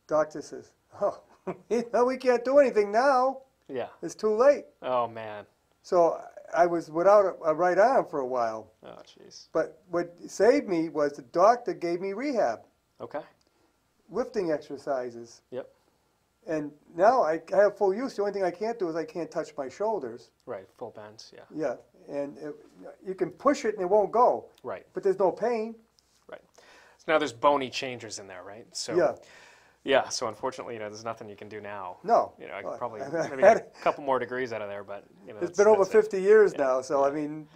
Doctor says, "Oh, we can't do anything now. Yeah. It's too late." Oh, man. So I was without a right arm for a while. Oh, jeez. But what saved me was the doctor gave me rehab, Okay. lifting exercises. Yep. And now I have full use. The only thing I can't do is I can't touch my shoulders. Right, full bends, yeah. Yeah, and you can push it and it won't go. Right. But there's no pain. Right. So now there's bony changes in there, right? So Yeah. Yeah, so unfortunately, there's nothing you can do now. No. I could probably I've maybe had get a couple more degrees out of there, but it's been over that's 50 years now, so I mean.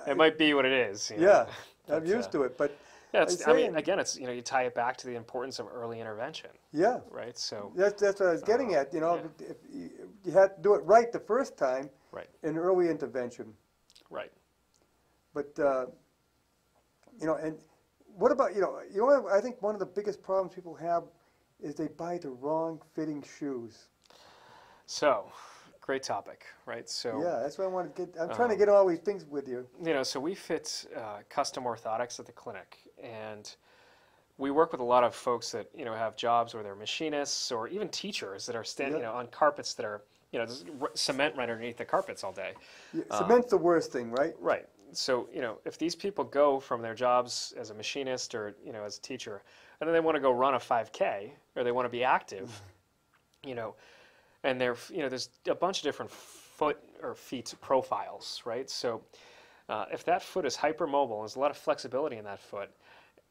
It might be what it is. Yeah, but, I'm used to it, but. Yeah, I mean, again, it's you tie it back to the importance of early intervention. Yeah. Right. So that's what I was getting at. If you had to do it right the first time. Right. In early intervention. Right. But and what about I think one of the biggest problems people have is they buy the wrong fitting shoes. So, great topic, right? So yeah, that's what I want to get. I'm trying to get all these things with you. So we fit custom orthotics at the clinic, and we work with a lot of folks that have jobs where they're machinists or even teachers that are standing Yeah. on carpets that are there's cement right underneath the carpets all day. Yeah, cement's the worst thing, right? Right. So if these people go from their jobs as a machinist or as a teacher, and then they want to go run a 5K or they want to be active, you know, and there's a bunch of different foot or feet profiles, right? So if that foot is hypermobile, there's a lot of flexibility in that foot,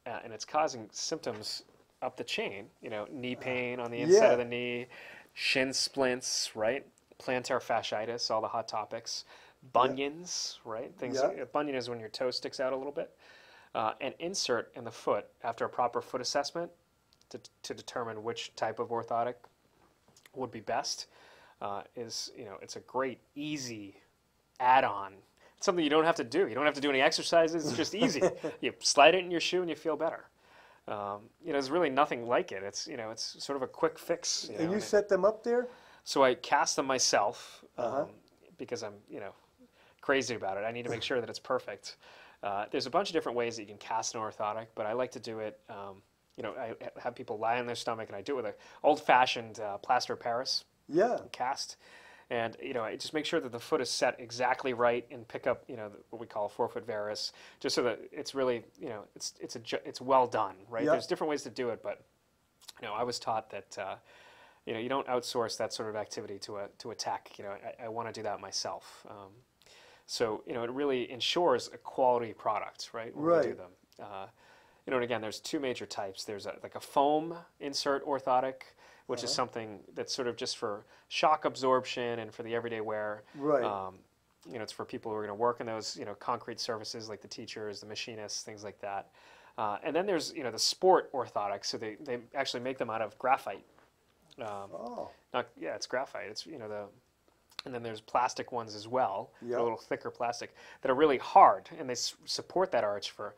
and it's causing symptoms up the chain, knee pain on the inside Yeah. of the knee, shin splints, right? Plantar fasciitis, all the hot topics. Bunions, right? Yeah. A bunion is when your toe sticks out a little bit. An insert in the foot after a proper foot assessment to determine which type of orthotic would be best is, it's a great, easy add-on. It's something you don't have to do. You don't have to do any exercises. It's just easy. You slide it in your shoe and you feel better. There's really nothing like it. It's sort of a quick fix. And you set them up there? So I cast them myself Uh-huh. because I'm, crazy about it. I need to make sure that it's perfect. There's a bunch of different ways that you can cast an orthotic, but I like to do it. I have people lie on their stomach, and I do it with an old-fashioned plaster of Paris Yeah. cast. And I just make sure that the foot is set exactly right, and pick up what we call a forefoot varus, just so that it's really it's well done, right? Yeah. There's different ways to do it, but I was taught that you don't outsource that sort of activity to a tech. I want to do that myself. So it really ensures a quality product, right? When we do Right. them. And again, there's two major types. There's like a foam insert orthotic, which is something that's sort of just for shock absorption and for the everyday wear. Right. It's for people who are going to work in those concrete surfaces, like the teachers, the machinists, things like that. And then there's the sport orthotics. So they actually make them out of graphite. Oh. It's graphite. It's and then there's plastic ones as well, Yeah. a little thicker plastic, that are really hard, and they support that arch for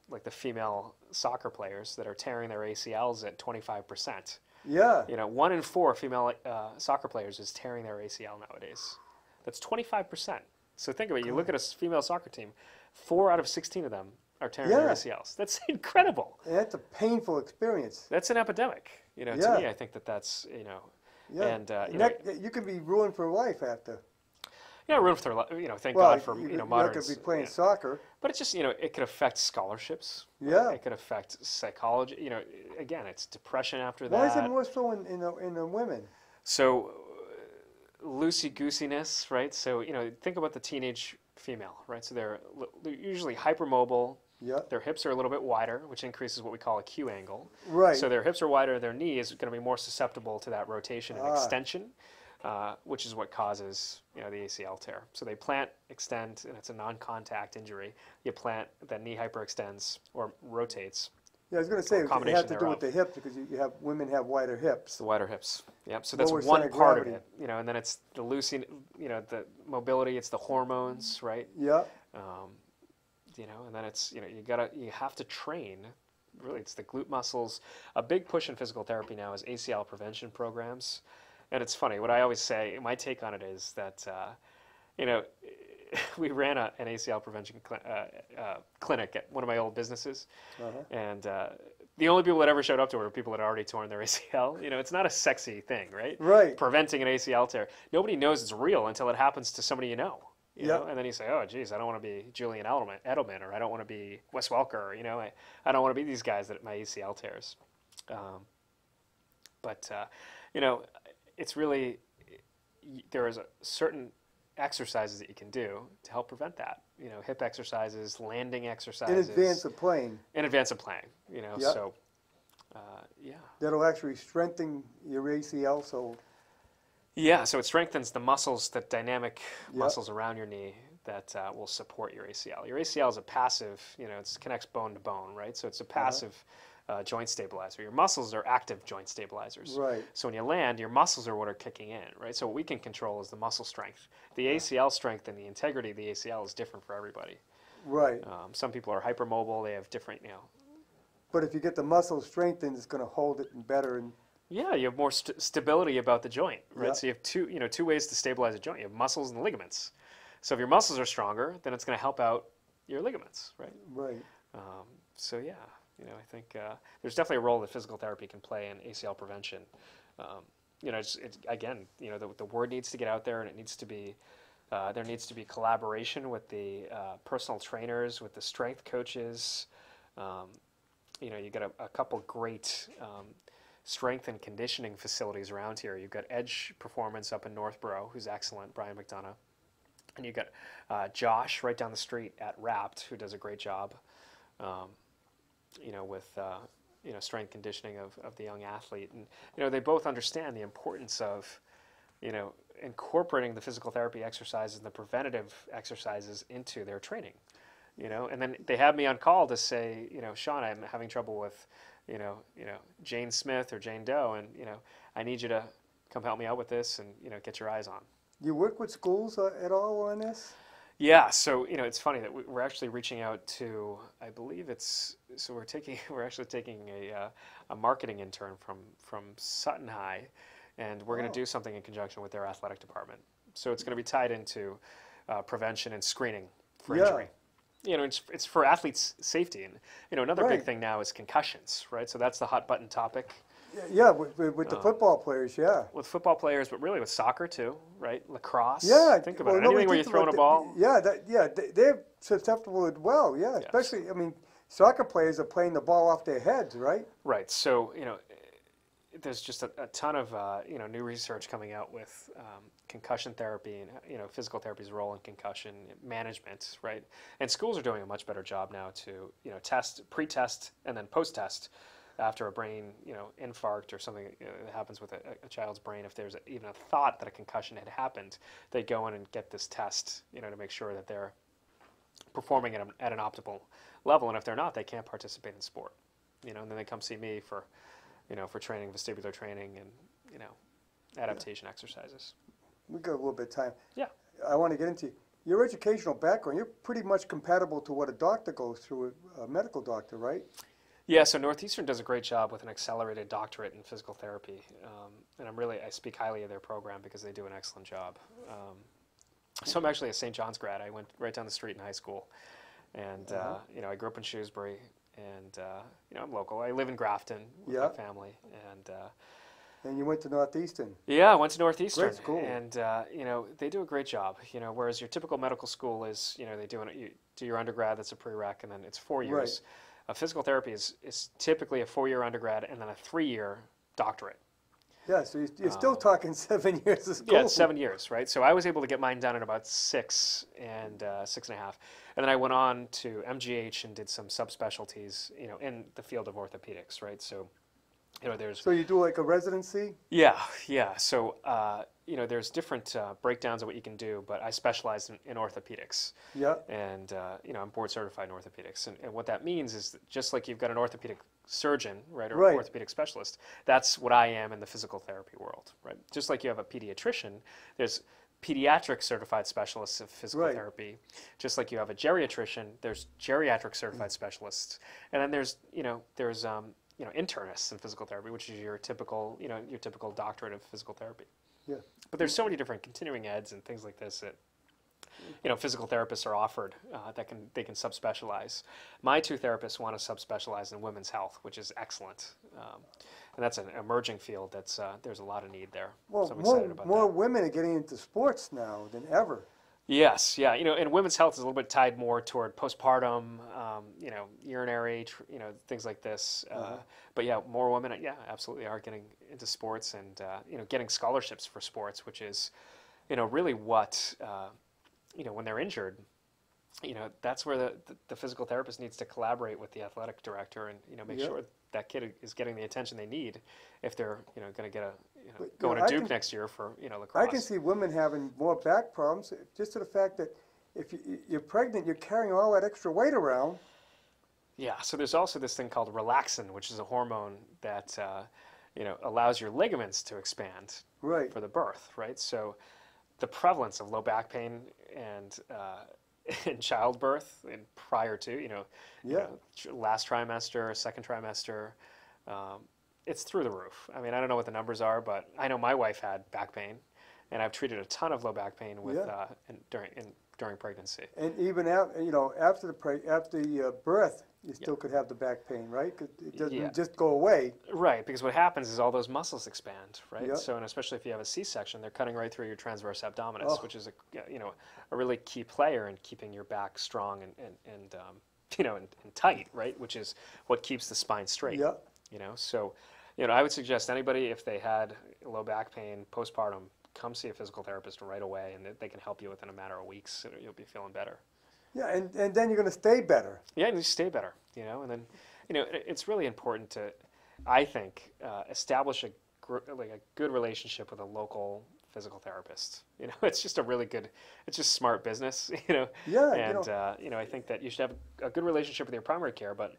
like the female soccer players that are tearing their ACLs at 25%. Yeah. 1 in 4 female soccer players is tearing their ACL nowadays. That's 25%. So think about it. You look at a female soccer team, 4 out of 16 of them are tearing their Yeah. ACLs. That's incredible. And that's a painful experience. That's an epidemic. To Yeah. me, I think that's Yeah. and You can be ruined for life after. room for thank Well, God for you're not modern. going to be playing yeah. soccer. But it's just it could affect scholarships. Yeah. It could affect psychology. Again, it's depression after Why is that. it more so in the women? So loosey goosiness, right? So think about the teenage female, right? So they're usually hypermobile. Yeah. Their hips are a little bit wider, which increases what we call a Q angle. Right. So their hips are wider, their knee is going to be more susceptible to that rotation and Ah. extension, which is what causes the ACL tear. So they plant, extend, and it's a non-contact injury. You plant, then knee hyperextends or rotates. Yeah, I was going to say it combination has to do with thereof. the hips because women have wider hips. The wider hips. Yep. So that's Lower one center of part of gravity. it. And then it's the loosening, the mobility. It's the hormones, right? Yeah. And then it's you have to train. Really, it's the glute muscles. A big push in physical therapy now is ACL prevention programs. And it's funny. What I always say, my take on it is that we ran an ACL prevention clinic at one of my old businesses, and the only people that ever showed up to it were people that had already torn their ACL. It's not a sexy thing, right? Right. Preventing an ACL tear. Nobody knows it's real until it happens to somebody you know. Yep. And then you say, oh, geez, I don't want to be Julian Edelman, or I don't want to be Wes Welker, or, I don't want to be these guys that my ACL tears. It's really, there is a certain exercises that you can do to help prevent that. Hip exercises, landing In exercises. advance of playing. In advance of playing, Yep. so, yeah. That'll actually strengthen your ACL. So Yeah, so it strengthens the muscles, the dynamic Yep. muscles around your knee that will support your ACL. Your ACL is a passive, it connects bone to bone, right? So it's a passive joint stabilizer. Your muscles are active joint stabilizers. Right. So when you land, your muscles are what are kicking in, right? So what we can control is the muscle strength. The ACL strength and the integrity of the ACL is different for everybody. right. Some people are hypermobile. They have different, But if you get the muscle strengthened, it's going to hold it better. And Yeah, you have more stability about the joint, right? Yeah. So you have two ways to stabilize a joint. You have muscles and ligaments. So if your muscles are stronger, then it's going to help out your ligaments, right? right. So yeah, I think there's definitely a role that physical therapy can play in ACL prevention. Um, again, the word needs to get out there, and it needs to be there needs to be collaboration with the personal trainers, with the strength coaches. Um, you got a couple great strength and conditioning facilities around here. You've got Edge Performance up in Northborough, who's excellent, Brian McDonough. And you've got Josh right down the street at Wrapped, who does a great job, with strength conditioning of the young athlete. And, they both understand the importance of, incorporating the physical therapy exercises and the preventative exercises into their training. And then they have me on call to say, Sean, I'm having trouble with, Jane Smith or Jane Doe, and, I need you to come help me out with this and, get your eyes on. You work with schools at all on this? Yeah, so it's funny that we're actually reaching out to, I believe we're actually taking a marketing intern from Sutton High, and we're going to do something in conjunction with their athletic department. So it's going to be tied into prevention and screening for injury. It's for athletes' safety, and another big thing now is concussions, right? So that's the hot button topic. Yeah, with the football players, yeah. With football players, but really with soccer too, right? Lacrosse. Yeah, think about it. Anything where you're throwing a ball. They're susceptible as well. Yeah, Yes. especially soccer players are playing the ball off their heads, right? Right. So there's just a ton of new research coming out with concussion therapy and physical therapy's role in concussion management, right? And schools are doing a much better job now to test, pre-test, and then post-test after a brain infarct or something that happens with a child's brain. If there's even a thought that a concussion had happened, they go in and get this test to make sure that they're performing at an optimal level. And if they're not, they can't participate in sport. And then they come see me for for training, vestibular training, and adaptation exercises. We got a little bit of time. Yeah. I want to get into your educational background. You're pretty much compatible to what a doctor goes through, a medical doctor, right? Yeah, so Northeastern does a great job with an accelerated doctorate in physical therapy, and I speak highly of their program because they do an excellent job. So I'm actually a St. John's grad. I went right down the street in high school, and I grew up in Shrewsbury, and I'm local. I live in Grafton with my family, And you went to Northeastern. Yeah, I went to Northeastern. Great school. And they do a great job. Whereas your typical medical school is, you do your undergrad, that's a prereq, and then it's 4 years. Right. Physical therapy is typically a 4-year undergrad and then a 3-year doctorate. Yeah, so you're still talking 7 years of school. Yeah, it's 7 years, right? So I was able to get mine done in about 6 and 6.5. And then I went on to MGH and did some subspecialties, in the field of orthopedics, right? So, there's... So you do like a residency? Yeah. So, there's different breakdowns of what you can do, but I specialize in orthopedics. Yeah. And, I'm board certified in orthopedics. And what that means is that just like you've got an orthopedic surgeon, right, or orthopedic specialist, that's what I am in the physical therapy world, right? Just like you have a pediatrician, there's pediatric certified specialists of physical therapy. Just like you have a geriatrician, there's geriatric certified specialists. And then there's internists in physical therapy, which is your typical doctorate of physical therapy. Yeah. But there's so many different continuing eds and things like this that physical therapists are offered they can subspecialize. My 2 therapists want to subspecialize in women's health, which is excellent, and that's an emerging field. There's a lot of need there. Well, so I'm excited about more that. women are getting into sports now than ever. Yes, yeah, and women's health is a little bit tied more toward postpartum, urinary, things like this. But yeah, more women, absolutely are getting into sports and getting scholarships for sports, which is, really what, when they're injured, that's where the physical therapist needs to collaborate with the athletic director and make sure that kid is getting the attention they need if they're going to get going to Duke next year for lacrosse. I can see women having more back problems just to the fact that if you're pregnant, you're carrying all that extra weight around. Yeah, so there's also this thing called relaxin, which is a hormone that allows your ligaments to expand for the birth, right? So the prevalence of low back pain and in childbirth and prior to last trimester, second trimester, it's through the roof. I mean, I don't know what the numbers are, but I know my wife had back pain, and I've treated a ton of low back pain with in during pregnancy. And even after the birth, you still could have the back pain, right? 'Cause it doesn't just go away. Right, because what happens is all those muscles expand, right? Yep. So, and especially if you have a C-section, they're cutting right through your transverse abdominis, Oh. which is a really key player in keeping your back strong and and tight, right? Which is what keeps the spine straight. Yeah. So, I would suggest anybody, if they had low back pain postpartum, come see a physical therapist right away, and they can help you within a matter of weeks. And you'll be feeling better. Yeah, and then you're going to stay better. Yeah, and you stay better, and then, it's really important to, I think, establish a good relationship with a local physical therapist. It's just it's just smart business, Yeah, and, I think that you should have a good relationship with your primary care, but,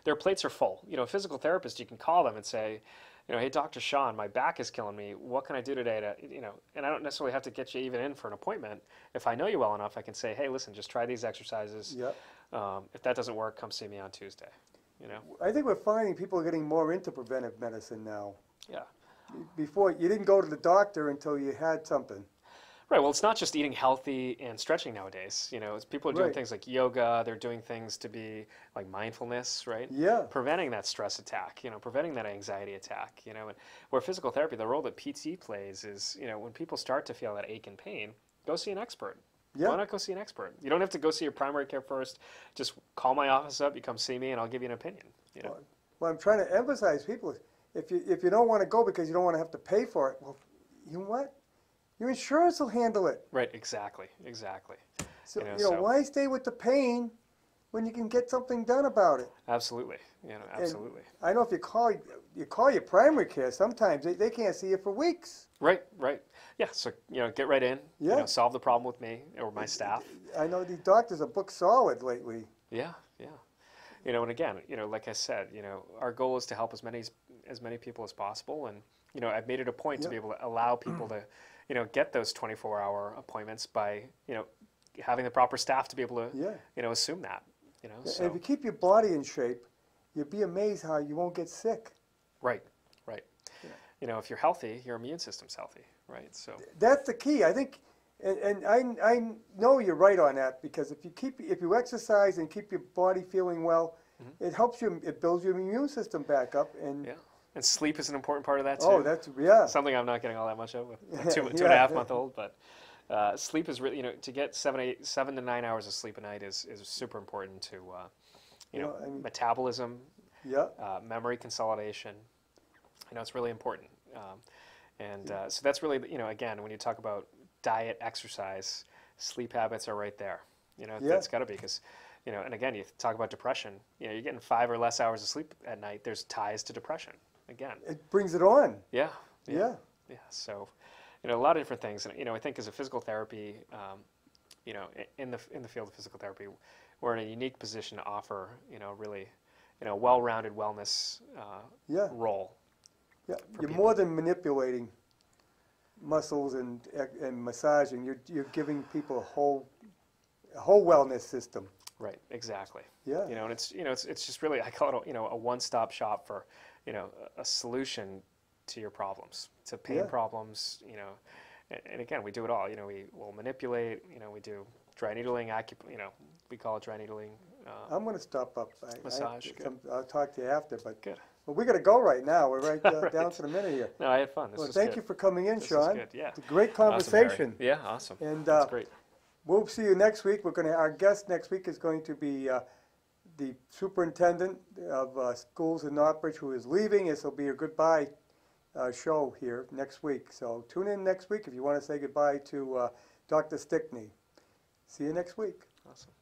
their plates are full. A physical therapist, you can call them and say, hey, Dr. Sean, my back is killing me. What can I do today to, and I don't necessarily have to get you even in for an appointment. If I know you well enough, I can say, hey, listen, just try these exercises. Yep. If that doesn't work, come see me on Tuesday. I think we're finding people are getting more into preventive medicine now. Yeah. Before, you didn't go to the doctor until you had something. Right. Well, it's not just eating healthy and stretching nowadays. People are doing Right. things like yoga. They're doing things to be like mindfulness, right? Yeah. Preventing that stress attack. Preventing that anxiety attack. And where physical therapy, the role that PT plays is, when people start to feel that ache and pain, go see an expert. Yeah. Why not go see an expert? You don't have to go see your primary care first. Just call my office up. You come see me, and I'll give you an opinion. What I'm trying to emphasize people is, if you don't want to go because you don't want to have to pay for it, well, you know what? Your insurance will handle it. Right. Exactly. So, So why stay with the pain when you can get something done about it? absolutely. Absolutely. And I know if you call your primary care, sometimes they can't see you for weeks. Right. Yeah. So, get right in. Yeah. Solve the problem with me or my staff. I know these doctors are booked solid lately. Yeah. And again, like I said, our goal is to help as many people as possible. And, I've made it a point to be able to allow people to, get those 24-hour appointments by, having the proper staff to be able to, assume that, so. And if you keep your body in shape, you'll be amazed how you won't get sick. Right. If you're healthy, your immune system's healthy, right? So That's the key, I think, and I know you're right on that, because if you exercise and keep your body feeling well, it helps you, it builds your immune system back up, and yeah. And sleep is an important part of that too. oh, that's something I'm not getting all that much of with a two and a half month old, but sleep is really, to get 7 to 9 hours of sleep a night is super important to, metabolism, yeah. memory consolidation. It's really important. So that's really, again, when you talk about diet, exercise, sleep habits are right there. That's got to be, because, and again, you talk about depression, you're getting 5 or less hours of sleep at night, there's ties to depression, again. It brings it on. Yeah. Yeah. So, a lot of different things. And, I think as a physical therapy, in the field of physical therapy, we're in a unique position to offer, really, well-rounded wellness role. Yeah, you're people. more than manipulating muscles and massaging. You're giving people a whole wellness system. Right, exactly. Yeah. And it's just really, I call it a one-stop shop for, a solution to your problems, to pain problems, and again, we do it all. We will manipulate, we do dry needling, we call it dry needling. I'm going to stop up. Massage, good. I'll talk to you after, but Good. Well, we got to go right now. We're right, Right. down to the minute here. No, I had fun. This Well, was thank good. you for coming in, This Sean. was good, yeah. It's a great Awesome, Barry. conversation. Yeah, awesome. And That's great. we'll see you next week. Our guest next week is going to be the superintendent of schools in Northbridge, who is leaving. This will be a goodbye show here next week. So tune in next week if you want to say goodbye to Dr. Stickney. See you next week. Awesome.